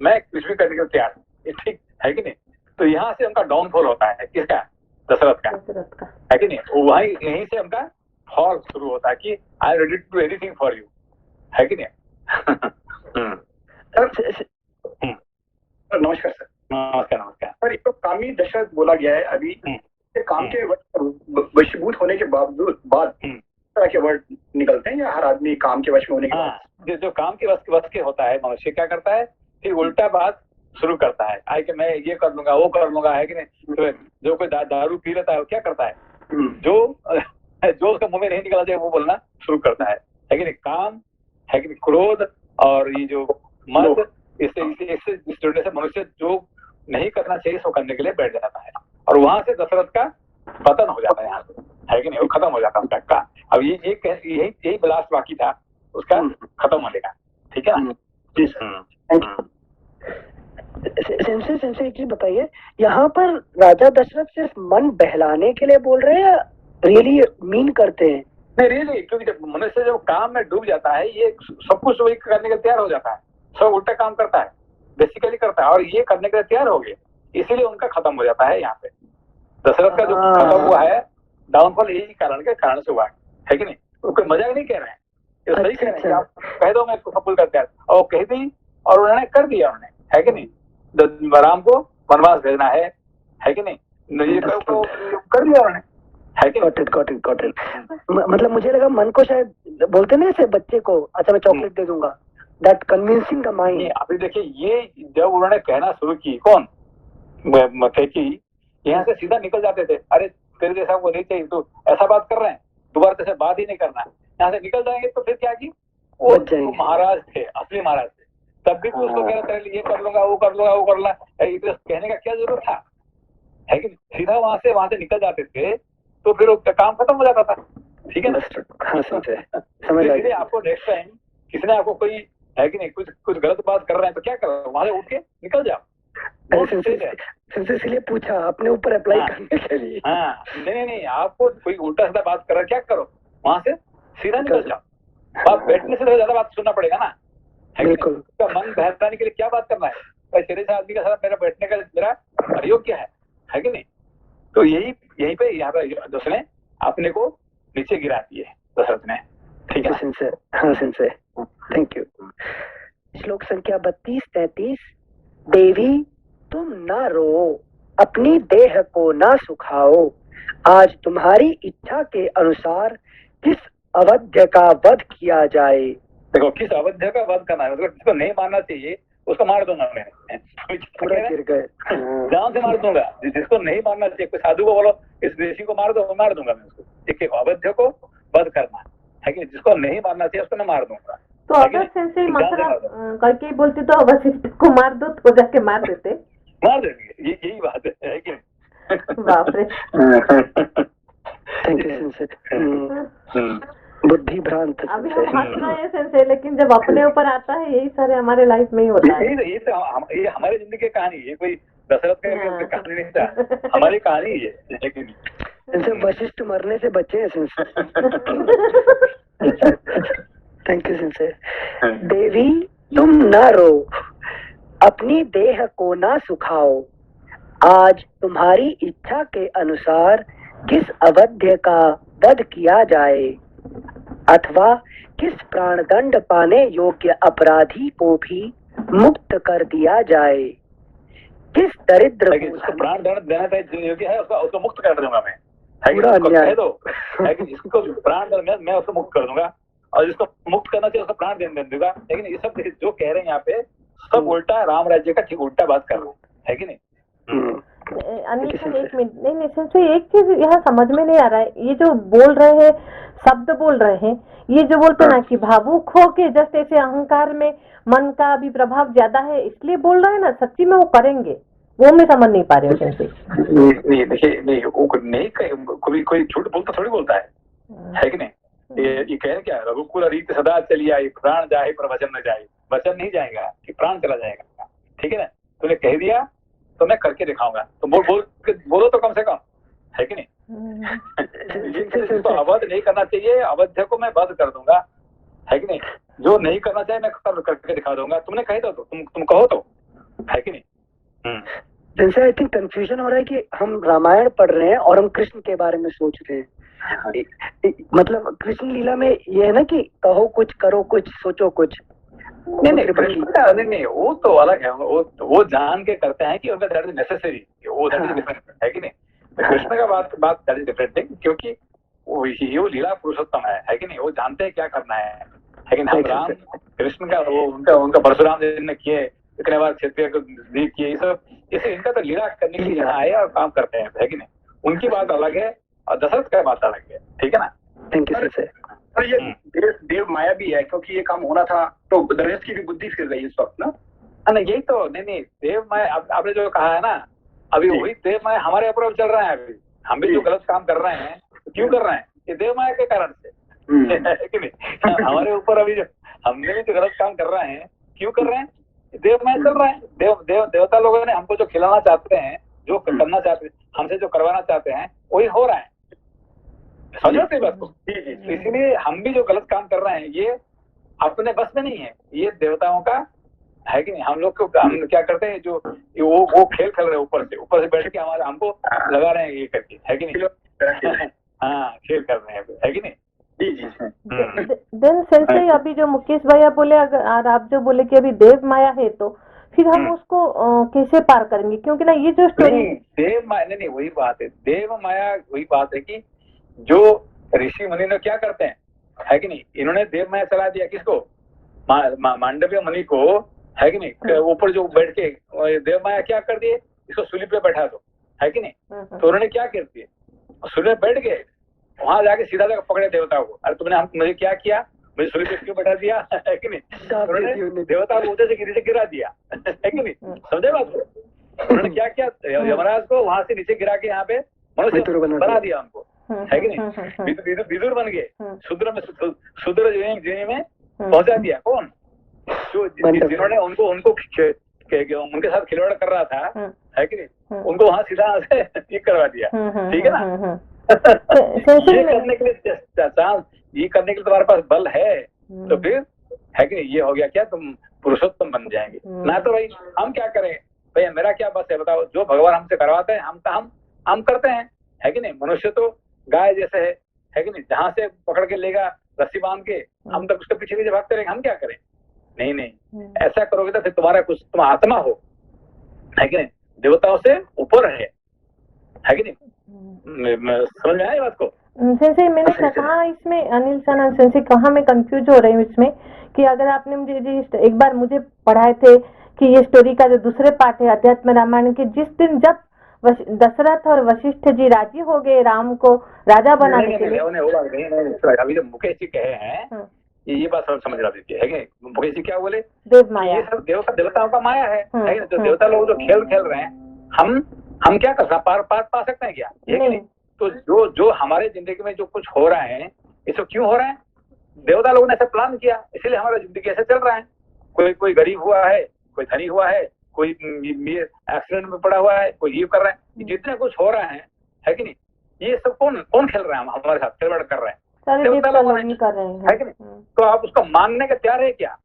मैं कुछ भी करने के लिए तैयार हूँ, ठीक है कि नहीं। तो यहाँ से उनका डाउनफॉल होता है, किसका? दशरथ का। है कि नहीं। वही यहीं से उनका फॉल शुरू होता है कि I am ready to do anything for you. है कि नहीं। नमस्कार सर। नमस्कार। सर एक तो कामी दशरथ बोला गया है अभी, काम के वशीभूत होने के बाद तरह के वर्ड निकलते हैं या हर आदमी काम के वश में होने के बाद? जो काम के वश के होता है मनुष्य क्या करता है फिर उल्टा बात शुरू करता है, आई कि मैं ये कर लूंगा वो कर लूंगा। है कि नहीं। तो जो कोई दारू पी लेता है वो क्या करता है, जो उसका मुंह में नहीं निकला जाए वो बोलना शुरू करता है कि नहीं। काम है कि नहीं, क्रोध और ये जो मद, इससे जुड़ने से मनुष्य जो नहीं करना चाहिए सो करने के लिए बैठ जाता है और वहां से दशरथ का पतन हो जाता है यहाँ से। है कि नहीं। वो खत्म हो जाता है उसका। अब यही ब्लास्ट बाकी था उसका खत्म होने का। ठीक है ना। जी सर, थैंक यू। सेंसे एक चीज बताइए, यहाँ पर राजा दशरथ सिर्फ मन बहलाने के लिए बोल रहे हैं या रियली मीन करते हैं? नहीं रियली, क्योंकि जब मनुष्य जब काम में डूब जाता है ये सब कुछ वही करने के लिए तैयार हो जाता है, सब उल्टा काम करता है, बेसिकली करता है और ये करने के लिए तैयार हो गए, इसीलिए उनका खत्म हो जाता है। यहाँ पे दशरथ का जो खत्म हुआ है डाउनफॉल यही के कारण से हुआ है कि नहीं। वो कोई मजाक नहीं कह रहे हैं, ये सही कह रहे हैं। आप कह दो मैं सब कुछ करते हैं और कह दी और उन्होंने कर दिया उन्होंने। है कि नहीं। राम को वनवास भेजना है कि नहीं, को कर दिया उन्होंने। है कि got it. मतलब मुझे लगा मन को शायद बोलते ना ऐसे बच्चे को, अच्छा मैं चॉकलेट दे दूंगा, दैट कन्विंसिंग द माइंड। अभी देखिए ये जब उन्होंने कहना शुरू की, कौन कैकेयी, यहाँ से सीधा निकल जाते थे, अरे तेरे जैसा को नहीं चाहिए, तू ऐसा बात कर रहे हैं, दोबारा तेरे से बात ही नहीं करना। यहाँ से निकल जाएंगे तो फिर क्या की वो महाराज थे, असली महाराज थे, तब भी उसको कह रहे थे ये कर लूंगा वो कर लूंगा वो कर लूंगा, कहने का क्या जरूरत था। है कि सीधा वहां से निकल जाते थे तो फिर काम खत्म हो जाता था। ठीक है ना। इसलिए आपको नेक्स्ट टाइम किसी ने आपको कोई है कि नहीं कुछ गलत बात कर रहे हैं तो क्या करो, वहां से उठ के निकल जाओ। इसलिए पूछा अपने ऊपर अप्लाई करने के लिए। हाँ नहीं आपको कोई उल्टा सीधा बात कर रहा है, क्या करो वहां से सीधा निकल जाओ। आप बैठने से ज्यादा बात सुनना पड़ेगा ना। बिल्कुल। मन बहलाने के लिए क्या बात करना है, तेरे से आदमी का साथ मेरा बैठने का मेरा अयोग्य है कि नहीं। तो यहीं पे यहाँ पे दशरथ ने अपने को नीचे गिरा दिए दशरथ ने। ठीक है। हाँ सिंसे, थैंक यू। श्लोक संख्या 32-33। देवी तुम ना रो, अपनी देह को ना सुखाओ, आज तुम्हारी इच्छा के अनुसार किस अवध्य का वध किया जाए। देखो किस अवध्य का वध करना है, मतलब जिसको नहीं मारना चाहिए उसको मार दूंगा मैं, पूरा गिर गए, जान से मार दूंगा। जिसको नहीं मारना चाहिए, कोई साधु को बोलो इस ऋषि को मार दो, मार दूंगा मैं उसको। एक अवध्य को वध करना है कि जिसको नहीं मारना चाहिए उसको मैं मार दूंगा। तो अगर सेंसे मंथरा करके बोलती तो वशिष्ठ को मार दो तो जाके मार देते, मार देंगे, यही बात है कि बाप रे। Thank you sensei. बुद्धि भ्रांत अभी हम हंस रहे हैं सेंसे, लेकिन जब अपने ऊपर आता है यही सारे हमारे लाइफ में ही होता है। ये हमारी जिंदगी की कहानी है, कोई दशरथ का कहानी नहीं था, हमारी कहानी है। लेकिन इनसे वशिष्ठ मरने से बचे हैं सेंसे। Thank you sensei. देवी तुम न रो, अपनी देह को ना सुखाओ, आज तुम्हारी इच्छा के अनुसार किस अवध्य का वध किया जाए, अथवा किस प्राणदंड पाने योग्य अपराधी को भी मुक्त कर दिया जाए, किस दरिद्र उसको प्राण दंड देना योग्य है उसको मुक्त कर दूंगा मैं, पूरा अन्याय। दो है कि जिसको प्राण दंड मैं उसको मुक्त कर दूंगा, और जिसको मुक्त करना चाहिए उसको प्राण दे दूंगा। लेकिन ये सब जो कह रहे हैं यहाँ पे सब उल्टा, राम राज्य का ठीक उल्टा बात कर रहे है कि नहीं। अनिल सर एक मिनट, नहीं सर एक चीज यहाँ समझ में नहीं आ रहा है, ये जो बोल रहे हैं शब्द बोल रहे हैं, ये जो बोलते ना कि भावुक हो के जस्ट ऐसे अहंकार में मन का भी प्रभाव ज्यादा है इसलिए बोल रहे हैं ना, सच्ची में वो करेंगे वो मैं समझ नहीं पा रही हूँ कैसे। नहीं देखिए, नहीं वो नहीं कोई झूठ बोलता थोड़ी बोलता है कि नहीं। ये कह रहे क्या, रघुकुल रीत सदा चली आई, प्राण जाए पर वचन न जाए, वचन नहीं जाएगा कि प्राण चला जाएगा, ठीक है ना। तूने कह दिया तो मैं करके दिखाऊंगा, तो बोलो तो कम से कम, है कि नहीं। तो अवध नहीं करना चाहिए, अवध्य को मैं वध कर दूंगा, है कि नहीं। जो नहीं करना चाहिए मैं करके दिखा दूंगा, तुमने कहे तो तुम कहो तो, है कि नहीं। जैसे आई थिंक कंफ्यूजन हो रहा है कि हम रामायण पढ़ रहे हैं और हम कृष्ण के बारे में सोच रहे हैं। मतलब कृष्ण लीला में ये है ना कि कहो कुछ करो कुछ सोचो कुछ। नहीं वो तो अलग है, वो जान के करते हैं कि उनका दैट इज नेसेसरी, वो दैट इज डिफरेंट, है कि नहीं। कृष्ण का बात दैट इज डिफरेंट है, क्योंकि वो लीला पुरुषोत्तम है कि नहीं। वो जानते हैं क्या करना है कि नहीं। हम राम कृष्ण का वो उनका परशुराम ने किए, इतने बार क्षेत्रीय को किए, ये सब इसे इनका तो लीला करने के लिए यहाँ आए और काम करते हैं, है कि नहीं। उनकी बात अलग है और दशरथ का बात अलग है, ठीक है ना। Thank you sir. और ये देव माया भी है, क्योंकि ये काम होना था तो दशरथ की भी बुद्धि फिर गई इस वक्त ना। नहीं यही तो नहीं देव माया आपने जो कहा है ना, अभी वही देव माया हमारे ऊपर चल रहा है। अभी हम भी जो गलत काम कर रहे हैं क्यों कर रहे हैं, ये देव माया के कारण से, है कि नहीं। हमारे ऊपर अभी जो हमने भी जो गलत काम कर रहे हैं क्यों कर रहे हैं, देव माया चल रहा है। देवता लोगों ने हमको जो खिलाना चाहते हैं, जो करना चाहते हैं, हमसे जो करवाना चाहते हैं वही हो रहा है, समझते बात को। इसलिए हम भी जो गलत काम कर रहे हैं ये अपने बस में नहीं है, ये देवताओं का है कि नहीं। हम लोग को हम क्या करते हैं, जो वो खेल खेल रहे हैं, ऊपर से बैठ के हमको लगा रहे हैं ये करके, है कि नहीं। हाँ खेल कर रहे हैं, है कि नहीं। देन सेंसे अभी जो मुकेश भैया बोले, अगर आप जो बोले कि अभी देव माया है तो फिर हम उसको कैसे पार करेंगे, क्योंकि ना ये जो स्टोरी देव माया नहीं वही बात है, देव माया वही बात है कि जो ऋषि मुनि ने क्या करते हैं, है कि नहीं। इन्होंने देव माया चला दिया किसको, मांडव्य मुनि को, है कि नहीं। ऊपर जो बैठ के देव माया क्या कर दिए, इसको सूली पे बैठा दो, है कि नहीं। तो उन्होंने क्या कर दिया, सूली पे बैठ गए, वहां जाके सीधा जाकर पकड़े देवता को, अरे तुमने मुझे क्या किया, मुझे सूली पे क्यों बैठा दिया, है कि नहीं। उन्होंने देवता को ऊंचे से नीचे गिरा दिया, है कि नहीं। समझे बात को। उन्होंने क्या किया, यमराज को वहां से नीचे गिरा के यहाँ पे मनुष्य बना दिया उनको, है कि नहीं। विदुर बन गए, शूद्र जीने में पहुंचा दिया। कौन, जो जिन्होंने उनको उनके साथ खिलवाड़ कर रहा था, है कि नहीं, उनको वहां सीधा से ठीक करवा दिया, ठीक है ना। ये करने के लिए तुम्हारे पास बल है तो फिर, है कि नहीं, ये हो गया क्या, तुम पुरुषोत्तम बन जाएंगे। ना तो भाई हम क्या करें, भैया मेरा क्या बस है बताओ, जो भगवान हमसे करवाते हैं हम करते हैं, है कि नहीं। मनुष्य तो गाय जैसे है कि नहीं, जहां से पकड़ के लेगा रस्सी बांध के, हम तक उसके पीछे पीछे भागते रहेंगे, हम क्या करें। नहीं ऐसा करोगे तो फिर तुम्हारा कुछ तुम आत्मा हो, है कि नहीं, देवताओं से ऊपर है कि नहीं। समझ में आया बात को। सेंसे मैंने कहा इसमें अनिल सर सेंसे कहा मैं कंफ्यूज हो रही हूँ इसमें, कि अगर आपने मुझे एक बार मुझे पढ़ाए थे कि ये स्टोरी का जो दूसरे पार्ट है अध्यात्म रामायण के, जिस दिन जब दशरथ और वशिष्ठ जी राजी हो गए राम को राजा बनाने के लिए। अभी जो मुकेश जी कहे हैं ये बात समझ रहा दीजिए, है कि मुकेश जी क्या बोले, देव माया, ये सब देवताओं का माया है जो देवता लोग जो खेल रहे हैं, हम क्या कर पार पा सकते हैं क्या, है कि नहीं। तो जो हमारे जिंदगी में जो कुछ हो रहा है, ये सब क्यों हो रहा है, देवता लोगों ने ऐसा प्लान किया, इसीलिए हमारा जिंदगी ऐसे चल रहा है। कोई गरीब हुआ है, कोई धनी हुआ है, कोई एक्सीडेंट में पड़ा हुआ है, कोई ये कर रहा है, जितना कुछ हो रहा है कि नहीं, ये सब कौन खेल रहा है हमारे साथ, खिलवाड़ कर रहे हैं, देवता लोग कर रहे हैं, है कि नहीं? तो आप उसको मानने के तैयार है क्या?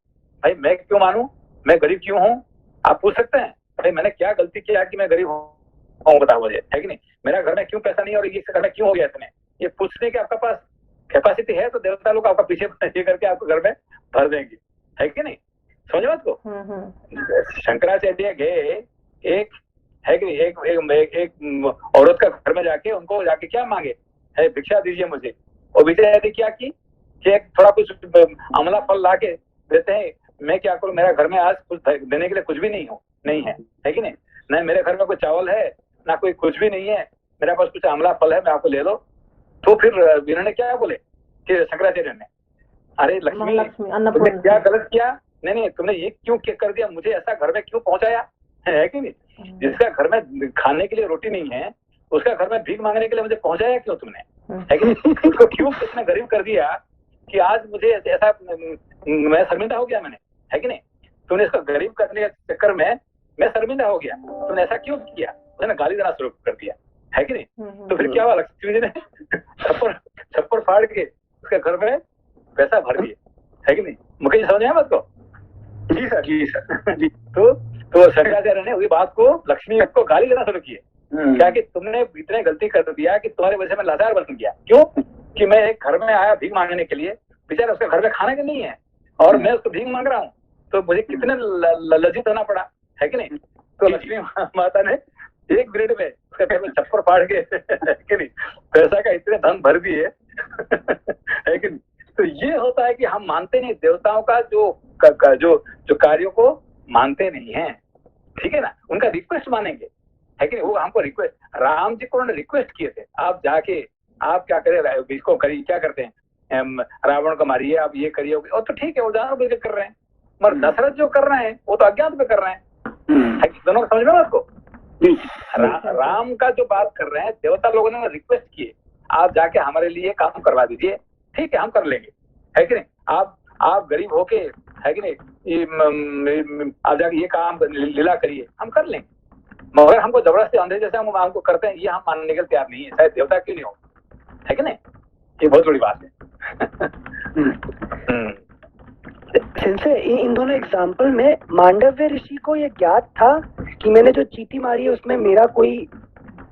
भाई मैं क्यों मानूं, मैं गरीब क्यों हूँ? आप पूछ सकते हैं भाई मैंने क्या गलती किया कि मैं गरीब हूँ, बताओ मुझे, है कि नहीं? मेरा घर में क्यों पैसा नहीं और ये घर में क्यों हो गया इतने? ये पूछने के आपका पास कैपेसिटी है तो देवता लोग आपका पीछे ये करके आपको घर में भर देंगे, है कि नहीं? समझ बात को? शंकराचार्य गए, एक है कि नहीं, एक औरत का घर में जाके उनको जाके क्या मांगे, है भिक्षा दीजिए मुझे। और भिक्षा क्या की कि थोड़ा कुछ अमला फल ला के देते हैं, मैं क्या करूं, मेरा घर में आज कुछ देने के लिए कुछ भी नहीं है कि नहीं? नहीं मेरे घर में कोई चावल है ना कोई कुछ भी नहीं है, मेरे पास कुछ अमला फल है, मैं आपको ले लो। तो फिर इन्होंने क्या बोले कि शंकराचार्य ने, अरे लक्ष्मी तुमने क्या गलत किया, नहीं तुमने ये क्यों कर दिया, मुझे ऐसा घर में क्यों पहुंचाया, है कि नहीं? जिसका घर में खाने के लिए रोटी नहीं है उसका घर में भीख मांगने के लिए मुझे पहुंचाया क्यों तुमने, है कि नहीं? उसको क्यों इतना गरीब कर दिया कि आज मुझे ऐसा मैं शर्मिंदा हो गया मैंने, है कि नहीं? तुमने इसको गरीब करने के चक्कर में मैं शर्मिंदा हो गया, तुमने ऐसा क्यों किया? उसने गाली देना शुरू कर दिया, है कि नहीं? तो फिर क्या हुआ, लक्ष्मी जी ने छप्पर फाड़ के उसके घर में पैसा भर दिए, है कि नहीं? मुझे समझ आया बात को? जी सर जी। तो शंकराचार्य ने उसी बात को लक्ष्मी को गाली देना शुरू किए, क्या कि तुमने इतने गलती कर दिया कि तुम्हारी वजह से मैं लाचार बन गया। क्यों कि मैं एक घर में आया भीख मांगने के लिए, बेचारा उसके घर में खाने के नहीं है और मैं उसको भीख मांग रहा हूँ, तो मुझे कितने लज्जित होना पड़ा, है कि नहीं? तो लक्ष्मी माता ने 1 मिनट में उसके घर में छप्पर फाड़ के कि नहीं पैसा का इतने धन भर दिए, है कि नहीं? तो ये होता है कि हम मानते नहीं देवताओं का जो कार्यों को मानते नहीं हैं, ठीक है ना? उनका रिक्वेस्ट मानेंगे, है कि नहीं? वो हमको रिक्वेस्ट, राम जी को उन्होंने रिक्वेस्ट किए थे, आप जाके आप क्या करें, इसको करिए, क्या करते हैं, रावण को मारिए, आप ये करिए, और तो ठीक है वो जानवर बिल्कुल कर रहे हैं, मगर दशरथ जो कर रहे हैं वो तो अज्ञात में कर रहे हैं, दोनों समझ में आपको? राम का जो बात कर रहे हैं, देवता लोगों ने रिक्वेस्ट किए आप जाके हमारे लिए काम करवा दीजिए, ठीक है हम कर लेंगे, है कि नहीं? आप गरीब होके, है कि नहीं, आप जाके ये काम लीला करिए, हम कर लेंगे, मगर हमको जबरदस्ती अंधे जैसे हमको करते हैं, ये हम मानने के लिए तैयार नहीं है, शायद देवता क्यों नहीं हो, है कि नहीं? ये बहुत बड़ी बात है। सिंसे इन दोनों एग्जाम्पल में मांडव्य ऋषि को ये ज्ञात था कि मैंने जो चींटी मारी है उसमें मेरा कोई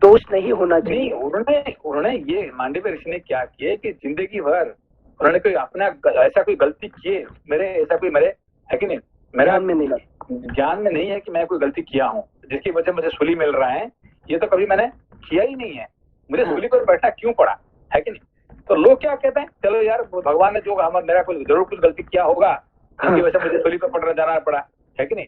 दोष नहीं होना चाहिए। उन्होंने ये मांडव्य ऋषि ने क्या किए कि जिंदगी भर उन्होंने कोई अपना ऐसा कोई गलती किए, मेरे ऐसा कोई मेरे, है कि नहीं, मेरा ज्ञान में नहीं है कि मैं कोई गलती किया हूँ जिसकी वजह से मुझे सूली मिल रहा है, ये तो कभी मैंने किया ही नहीं है, मुझे सूली पर बैठना क्यों पड़ा, है कि नहीं? तो लोग क्या कहते हैं, चलो यार भगवान ने जो मेरा कोई जरूर कुछ गलती किया होगा जिसकी वजह से मुझे सूली पर पड़ना जाना पड़ा, है कि नहीं?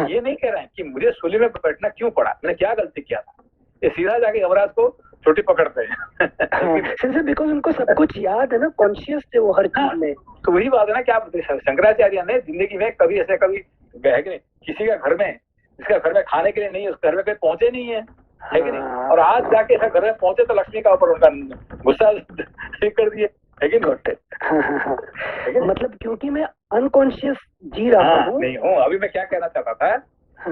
ये नहीं कह रहे हैं कि मुझे सूली में बैठना क्यों पड़ा, मैंने क्या गलती किया था, ये सीधा जाके यमराज को छोटी पकड़ते हैं। बिकॉज उनको सब कुछ याद है ना, कॉन्शियस थे वो हर चीज में। तो वही बात है ना कि आप शंकराचार्य ने जिंदगी में कभी ऐसे कभी है कि नहीं, किसी का घर में जिसका घर में खाने के लिए नहीं, उस घर में कोई पहुंचे नहीं है कि नहीं, और आज जाके ऐसा घर में पहुंचे तो लक्ष्मी का ऊपर उनका गुस्सा कर दिए, है कि नहीं? मतलब क्योंकि मैं अनकॉन्शियस जी रहा हूँ नहीं हूँ। अभी मैं क्या कहना चाहता था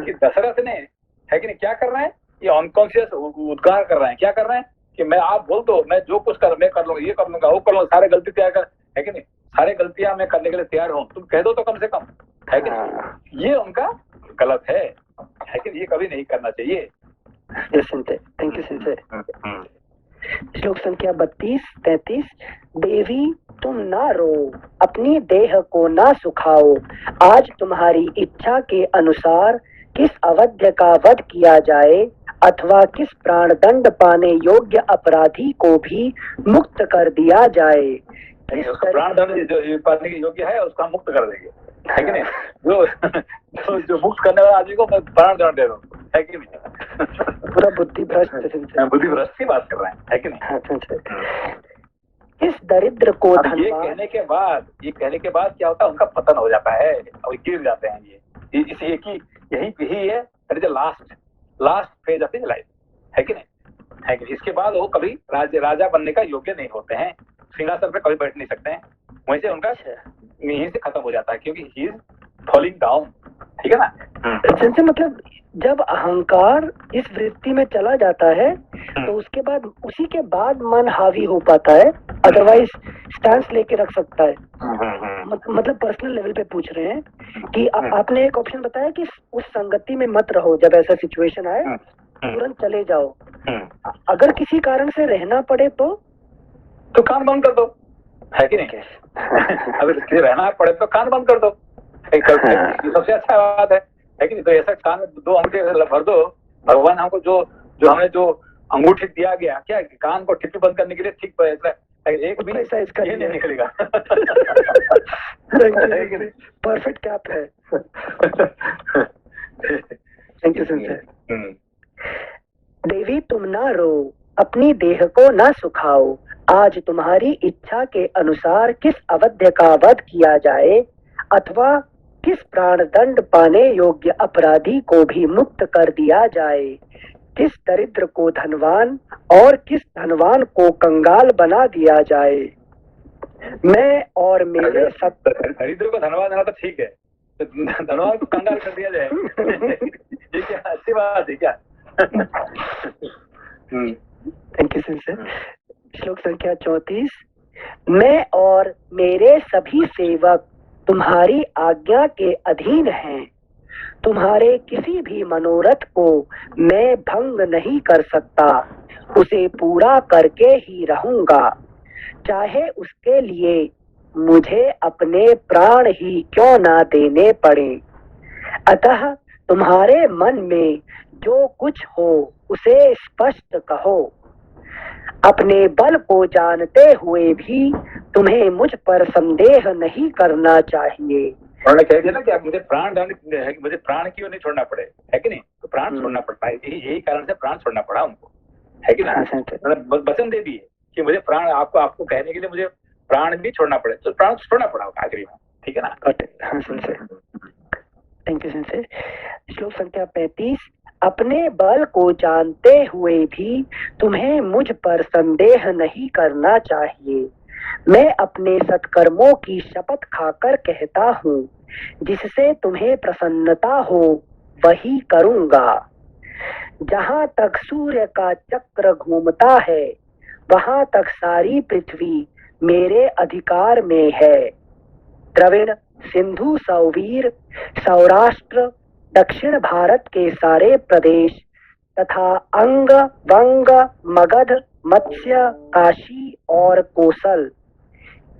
कि दशरथ ने, है कि नहीं, क्या कर रहे हैं, ये अनकॉन्शियस उद्गार कर रहे हैं, क्या कर रहे हैं कि मैं, आप बोल दो मैं जो कुछ मैं कर लूंगा, ये कर लूंगा, वो कर लूंगा, सारे गलती तैयार कर, है कि नहीं, सारे गलतियां मैं करने के लिए तैयार हूँ, तुम कह दो तो कम से कम, है कि नहीं? ये उनका गलत है कि ये कभी नहीं करना चाहिए। Thank you sensei. श्लोक संख्या 32-33। देवी तुम ना रो, अपनी देह को ना सुखाओ, आज तुम्हारी इच्छा के अनुसार किस अवध्य का वध किया जाए, अथवा किस प्राणदंड पाने योग्य अपराधी को भी मुक्त कर दिया जाए। प्राणदंड जो पाने के योग्य है उसका मुक्त कर देंगे, है कि नहीं? जो मुक्त करने वाला आदमी को प्राणदंड दे दो, है कि नहीं? पूरा बुद्धि भ्रष्ट की बात कर रहे हैं, है कि नहीं? इस दरिद्र को ये कहने के बाद क्या होता है, उनका पतन हो जाता है और गिर जाते हैं। यही है last phase of his life, है कि नहीं? है कि इसके बाद वो कभी राजा बनने का योग्य नहीं होते हैं, सिंहासन पे कभी बैठ नहीं सकते हैं, वहीं से उनका यहीं से खत्म हो जाता है, क्योंकि ही इज फॉलिंग डाउन। ठीक है ना? जैसे मतलब जब अहंकार इस वृत्ति में चला जाता है तो उसके बाद उसी के बाद मन हावी हो पाता है, अदरवाइज स्टैंस लेके रख सकता है। मतलब पर्सनल लेवल पे पूछ रहे हैं कि आपने एक ऑप्शन बताया कि उस संगति में मत रहो, जब ऐसा सिचुएशन आए तुरंत चले जाओ। अगर किसी कारण से रहना पड़े तो कान बंद कर दो, है कि नहीं? अगर रहना पड़े तो कान बंद कर दो, सबसे अच्छा बात है कि नहीं? तो ऐसा कान में 2 अंगूठे भर दो। भगवान हमको जो हमने जो अंगूठी दिया गया, क्या कान को टिप्पी बंद करने के लिए, ठीक एक भी ऐसा इसका ये नहीं निकलेगा। परफेक्ट कैप है। Thank you sir. देवी तुम ना रो, अपनी देह को ना सुखाओ, आज तुम्हारी इच्छा के अनुसार किस अवध्य का वध किया जाए, अथवा किस प्राणदंड पाने योग्य अपराधी को भी मुक्त कर दिया जाए, किस दरिद्र को धनवान और किस धनवान को कंगाल बना दिया जाए। मैं और मेरे सब दरिद्र को धनवान बना तो ठीक है, धनवान को कंगाल कर दिया जाए, ये क्या अच्छी बात है क्या? Thank you sir. श्लोक संख्या 34। मैं और मेरे सभी सेवक तुम्हारी आज्ञा के अधीन हैं, तुम्हारे किसी भी मनोरथ को मैं भंग नहीं कर सकता, उसे पूरा करके ही रहूंगा, चाहे उसके लिए मुझे अपने प्राण ही क्यों ना देने पड़े। अतः तुम्हारे मन में जो कुछ हो उसे स्पष्ट कहो। अपने बल को जानते हुए भी तुम्हें मुझ पर संदेह नहीं करना चाहिए। उन्होंने कह दिया ना कि आप मुझे प्राण क्यों नहीं छोड़ना पड़े, है कि नहीं? तो प्राण छोड़ना पड़ता है, यही कारण से प्राण छोड़ना पड़ा उनको, है कि नहीं? वचन दे दिए कि मुझे प्राण आपको कहने के लिए मुझे प्राण भी छोड़ना पड़े, तो प्राण छोड़ना पड़ा आखिरी में। ठीक है ना? Thank you sir. श्लोक संख्या 35। अपने बल को जानते हुए भी तुम्हें मुझ पर संदेह नहीं करना चाहिए। मैं अपने सत्कर्मों की शपथ खाकर कहता हूँ, जिससे तुम्हें प्रसन्नता हो वही करूँगा। जहाँ तक सूर्य का चक्र घूमता है वहाँ तक सारी पृथ्वी मेरे अधिकार में है। द्रविड़, सिंधु, सौवीर, सौराष्ट्र, दक्षिण भारत के सारे प्रदेश तथा अंग, वंग, मगध, मत्स्य, काशी और कोसल,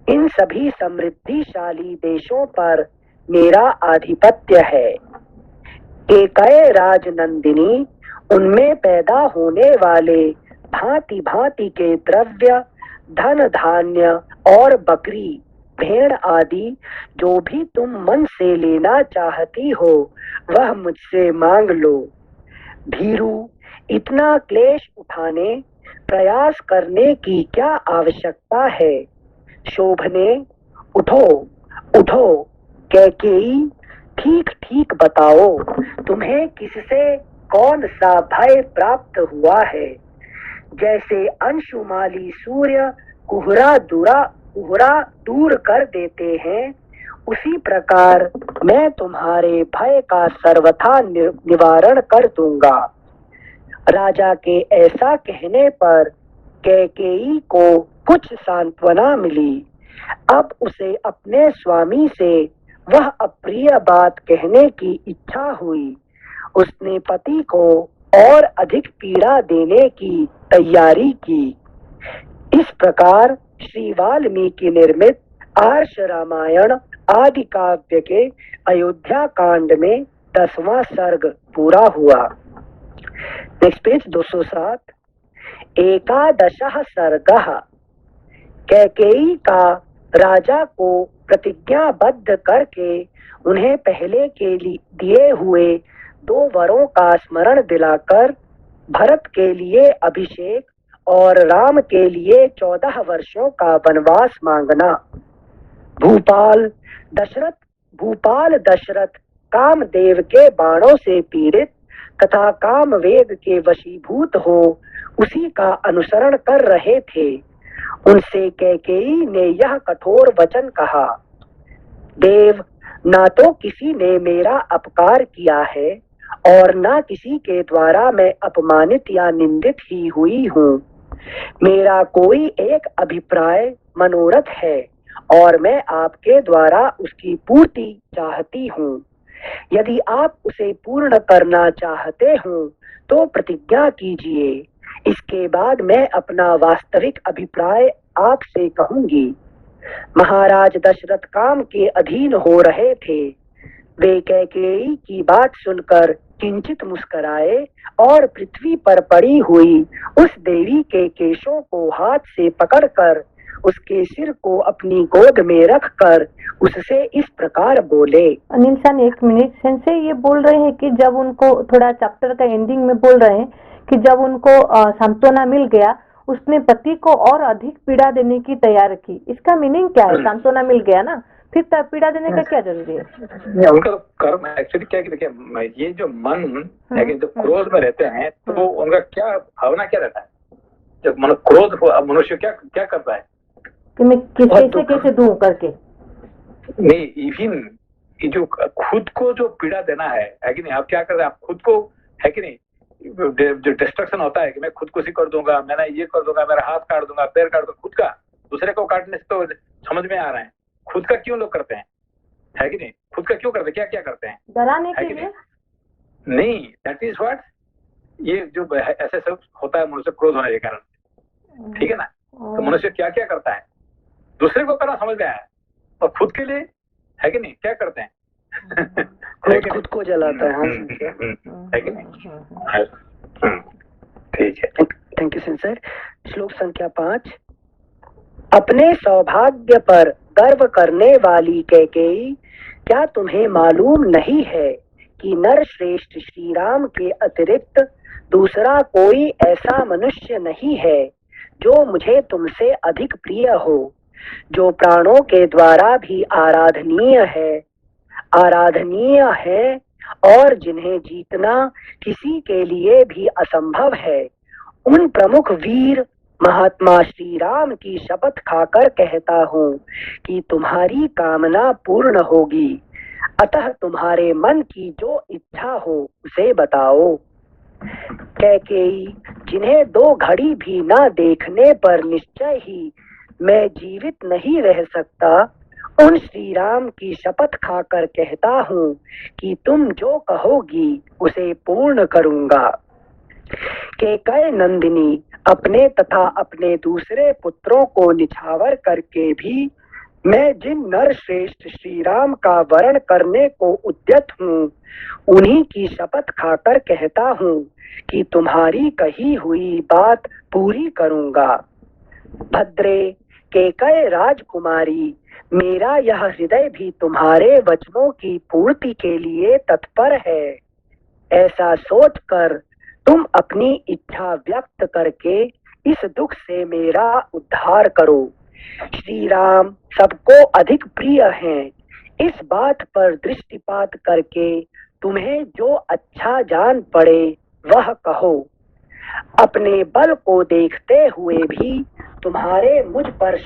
इन सभी समृद्धिशाली देशों पर मेरा आधिपत्य है। केकय राजनंदिनी, उनमें पैदा होने वाले भांति भांति के द्रव्य, धन, धान्य और बकरी, भेड़ आदि जो भी तुम मन से लेना चाहती हो वह मुझसे मांग लो। भीरू, इतना क्लेश उठाने प्रयास करने की क्या आवश्यकता है। शोभने, उठो उठो। कैकेयी, ठीक ठीक बताओ, तुम्हें किससे कौन सा भय प्राप्त हुआ है। जैसे अंशुमाली सूर्य कोहरा दूर कर देते हैं, उसी प्रकार मैं तुम्हारे भय का सर्वथा निवारण कर दूंगा। राजा के ऐसा कहने पर कैकेयी को कुछ सांत्वना मिली। अब उसे अपने स्वामी से वह अप्रिय बात कहने की इच्छा हुई। उसने पति को और अधिक पीड़ा देने की तैयारी की। इस प्रकार श्री वाल्मीकि निर्मित आर्ष रामायण आदि काव्य के अयोध्या कांड में 10वां सर्ग पूरा हुआ। Next page 207। 11 सर्गः। कैकेयी का राजा को प्रतिज्ञाबद्ध करके उन्हें पहले के लिए दिए हुए 2 वरों का स्मरण दिलाकर भरत के लिए अभिषेक और राम के लिए 14 वर्षों का वनवास मांगना। भूपाल दशरथ कामदेव के बाणों से पीड़ित तथा काम वेग के वशीभूत हो उसी का अनुसरण कर रहे थे। उनसे कैकेयी ने यह कठोर वचन कहा, देव, ना तो किसी ने मेरा अपकार किया है और ना किसी के द्वारा मैं अपमानित या निंदित ही हुई हूँ। मेरा कोई एक अभिप्राय मनोरथ है और मैं आपके द्वारा उसकी पूर्ति चाहती हूँ। यदि आप उसे पूर्ण करना चाहते हो तो प्रतिज्ञा कीजिए। इसके बाद मैं अपना वास्तविक अभिप्राय आपसे कहूंगी। महाराज दशरथ काम के अधीन हो रहे थे। वे कैकेयी की बात सुनकर किंचित मुस्कुराए और पृथ्वी पर पड़ी हुई उस देवी के केशों को हाथ से पकड़कर उसके सिर को अपनी गोद में रखकर उससे इस प्रकार बोले। अनिल सन, एक मिनट। सेंसे ये बोल रहे हैं कि जब उनको, थोड़ा चैप्टर का एंडिंग में बोल रहे हैं कि जब उनको सांत्वना मिल गया, उसने पति को और अधिक पीड़ा देने की तैयार की। इसका मीनिंग क्या है? सांत्वना मिल गया ना, फिर पीड़ा देने का क्या जरूरी है? उनका कर्म एक्चुअली क्या है कि देखिए, ये जो मन है कि जब क्रोध में रहते हैं तो उनका क्या भावना क्या रहता है? जब क्रोध मनुष्य क्या करता है कि मैं कैसे दूं करके। नहीं, इवन ये जो खुद को जो पीड़ा देना है कि नहीं, आप क्या कर रहे हैं? आप खुद को, है कि नहीं, जो डिस्ट्रक्शन होता है कि मैं खुदकुशी कर दूंगा, मैं ये कर दूंगा, मेरा हाथ काट दूंगा, पैर काट दूंगा, खुद का। दूसरे को काटने से तो समझ में आ रहा है, खुद का क्यों लोग करते हैं, है कि नहीं? खुद का क्यों करते हैं? क्या करते हैं? डराने के लिए नहीं, दैट इज व्हाट, ये जो ऐसे सब होता है मनुष्य क्रोध होने के कारण, ठीक है ना? तो मनुष्य क्या करता है? दूसरे को करना समझ में आया और खुद के लिए, है कि नहीं, क्या करते हैं? खुद को जलाता है, है कि नहीं? ठीक है, थैंक यू सर। श्लोक संख्या 5। अपने सौभाग्य पर गर्व करने वाली कैकेयी, क्या तुम्हें मालूम नहीं है कि नर श्रेष्ठ श्री राम के अतिरिक्त दूसरा कोई ऐसा मनुष्य नहीं है जो मुझे तुमसे अधिक प्रिय हो, जो प्राणों के द्वारा भी आराधनीय है और जिन्हें जीतना किसी के लिए भी असंभव है। उन प्रमुख वीर महात्मा श्री राम की शपथ खाकर कहता हूँ कि तुम्हारी कामना पूर्ण होगी। अतः तुम्हारे मन की जो इच्छा हो उसे बताओ। कैकेयी, जिन्हें 2 घड़ी भी ना देखने पर निश्चय ही मैं जीवित नहीं रह सकता, उन श्री राम की शपथ खाकर कहता हूँ कि तुम जो कहोगी उसे पूर्ण करूँगा। कैकेयी नंदिनी, अपने तथा अपने दूसरे पुत्रों को निछावर करके भी मैं जिन नर श्रेष्ठ श्री राम का वरण करने को उद्यत हूँ, उन्हीं की शपथ खाकर कहता हूँ कि तुम्हारी कही हुई बात पूरी करूँगा। भद्रे कैकेयी राजकुमारी, मेरा यह हृदय भी तुम्हारे वचनों की पूर्ति के लिए तत्पर है। ऐसा सोचकर तुम अपनी इच्छा व्यक्त करके इस दुख से मेरा उद्धार करो। श्री राम सबको अधिक प्रिय हैं। इस बात पर दृष्टिपात करके तुम्हें जो अच्छा जान पड़े वह कहो। अपने बल को देखते हुए भी तुम्हारे मुझ पर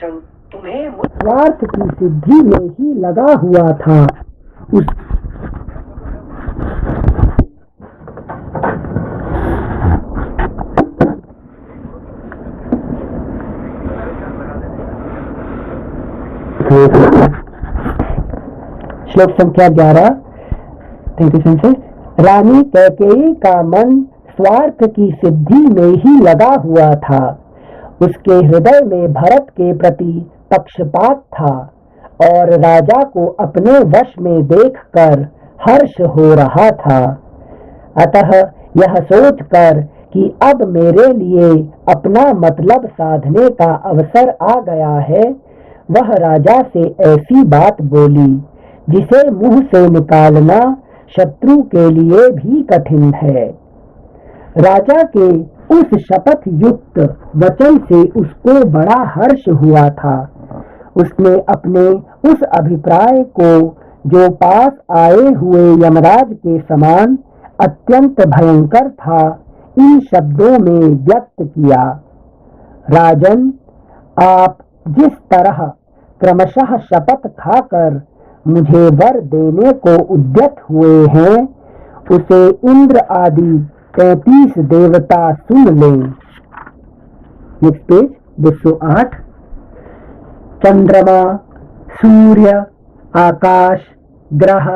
तुम्हें स्वार्थ की सिद्धि में ही लगा हुआ था। श्लोक संख्या 11। Thank you sensei. रानी कैकेयी का मन स्वार्थ की सिद्धि में ही लगा हुआ था। उसके हृदय में भरत के प्रति पक्षपात था और राजा को अपने वश में देखकर हर्ष हो रहा था। अतः यह सोचकर कि अब मेरे लिए अपना मतलब साधने का अवसर आ गया है, वह राजा से ऐसी बात बोली जिसे मुंह से निकालना शत्रु के लिए भी कठिन है। राजा के उस शपथ युक्त वचन से उसको बड़ा हर्ष हुआ था। उसने अपने उस अभिप्राय को, जो पास आए हुए यमराज के समान अत्यंत भयंकर था, इन शब्दों में व्यक्त किया। राजन, आप जिस तरह क्रमशः शपथ खाकर मुझे वर देने को उद्यत हुए हैं, उसे इंद्र आदि 33 देवता सुन लें। Next page 208। चंद्रमा, सूर्य, आकाश, ग्रह,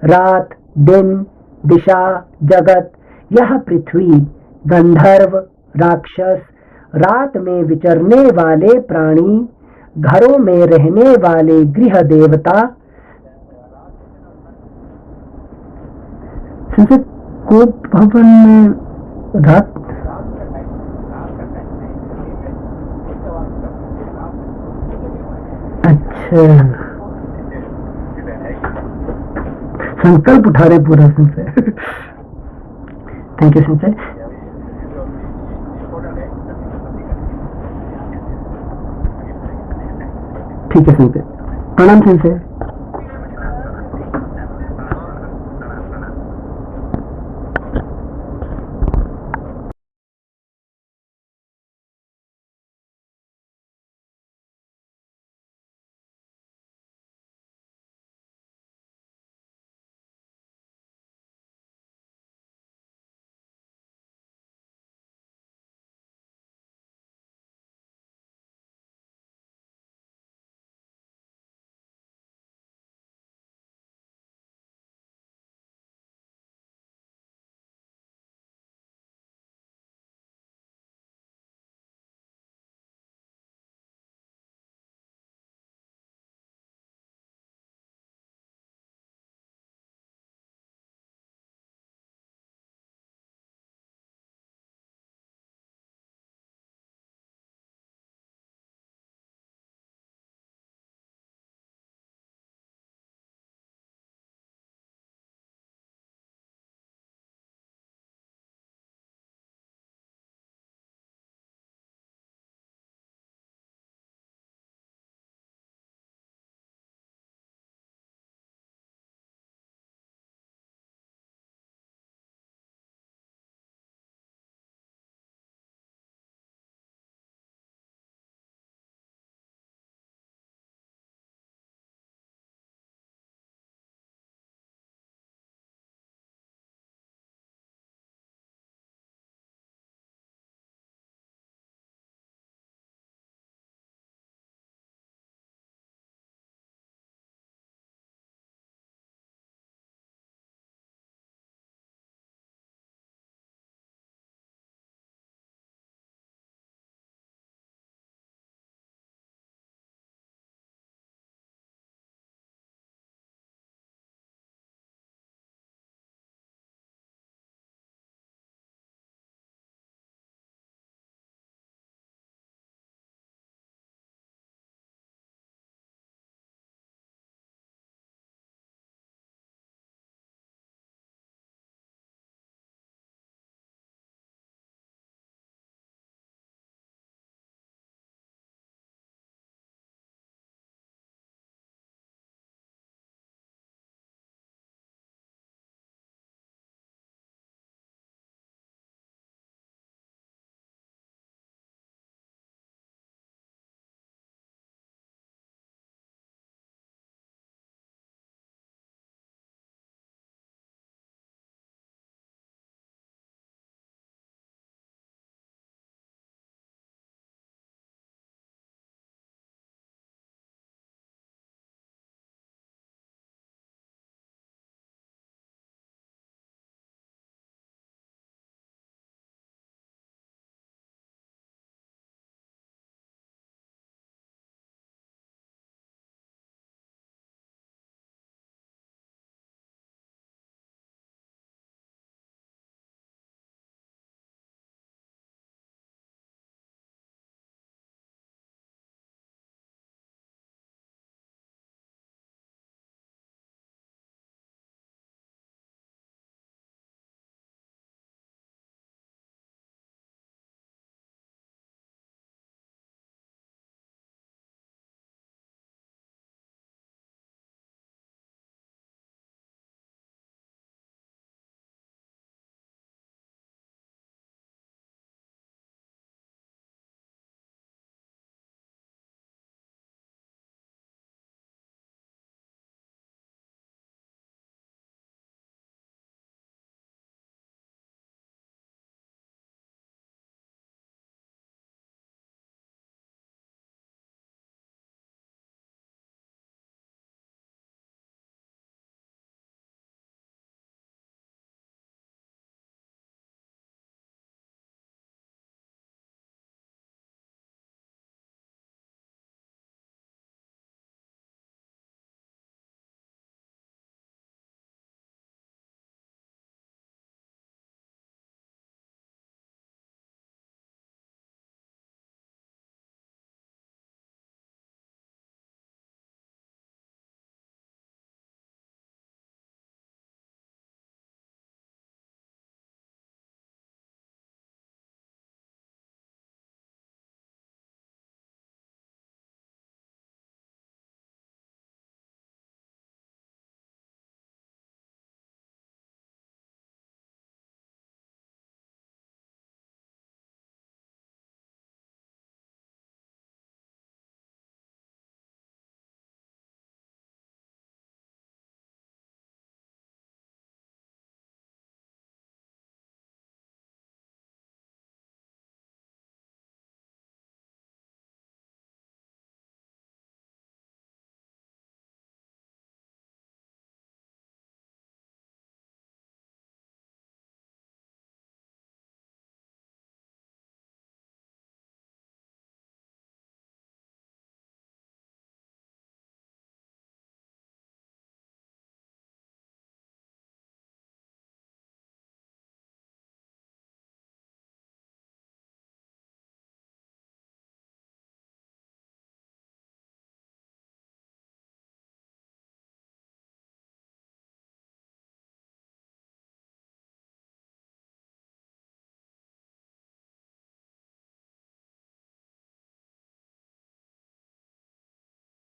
रात, दिन, दिशा, जगत, यह पृथ्वी, गंधर्व, राक्षस, रात में विचरने वाले प्राणी, घरों में रहने वाले गृह देवता, कोप भवन में रात अच्छा संकल्प उठा रहे पूरा संशय। थैंक यू संशय। ठीक है संशय, प्रणाम संशय।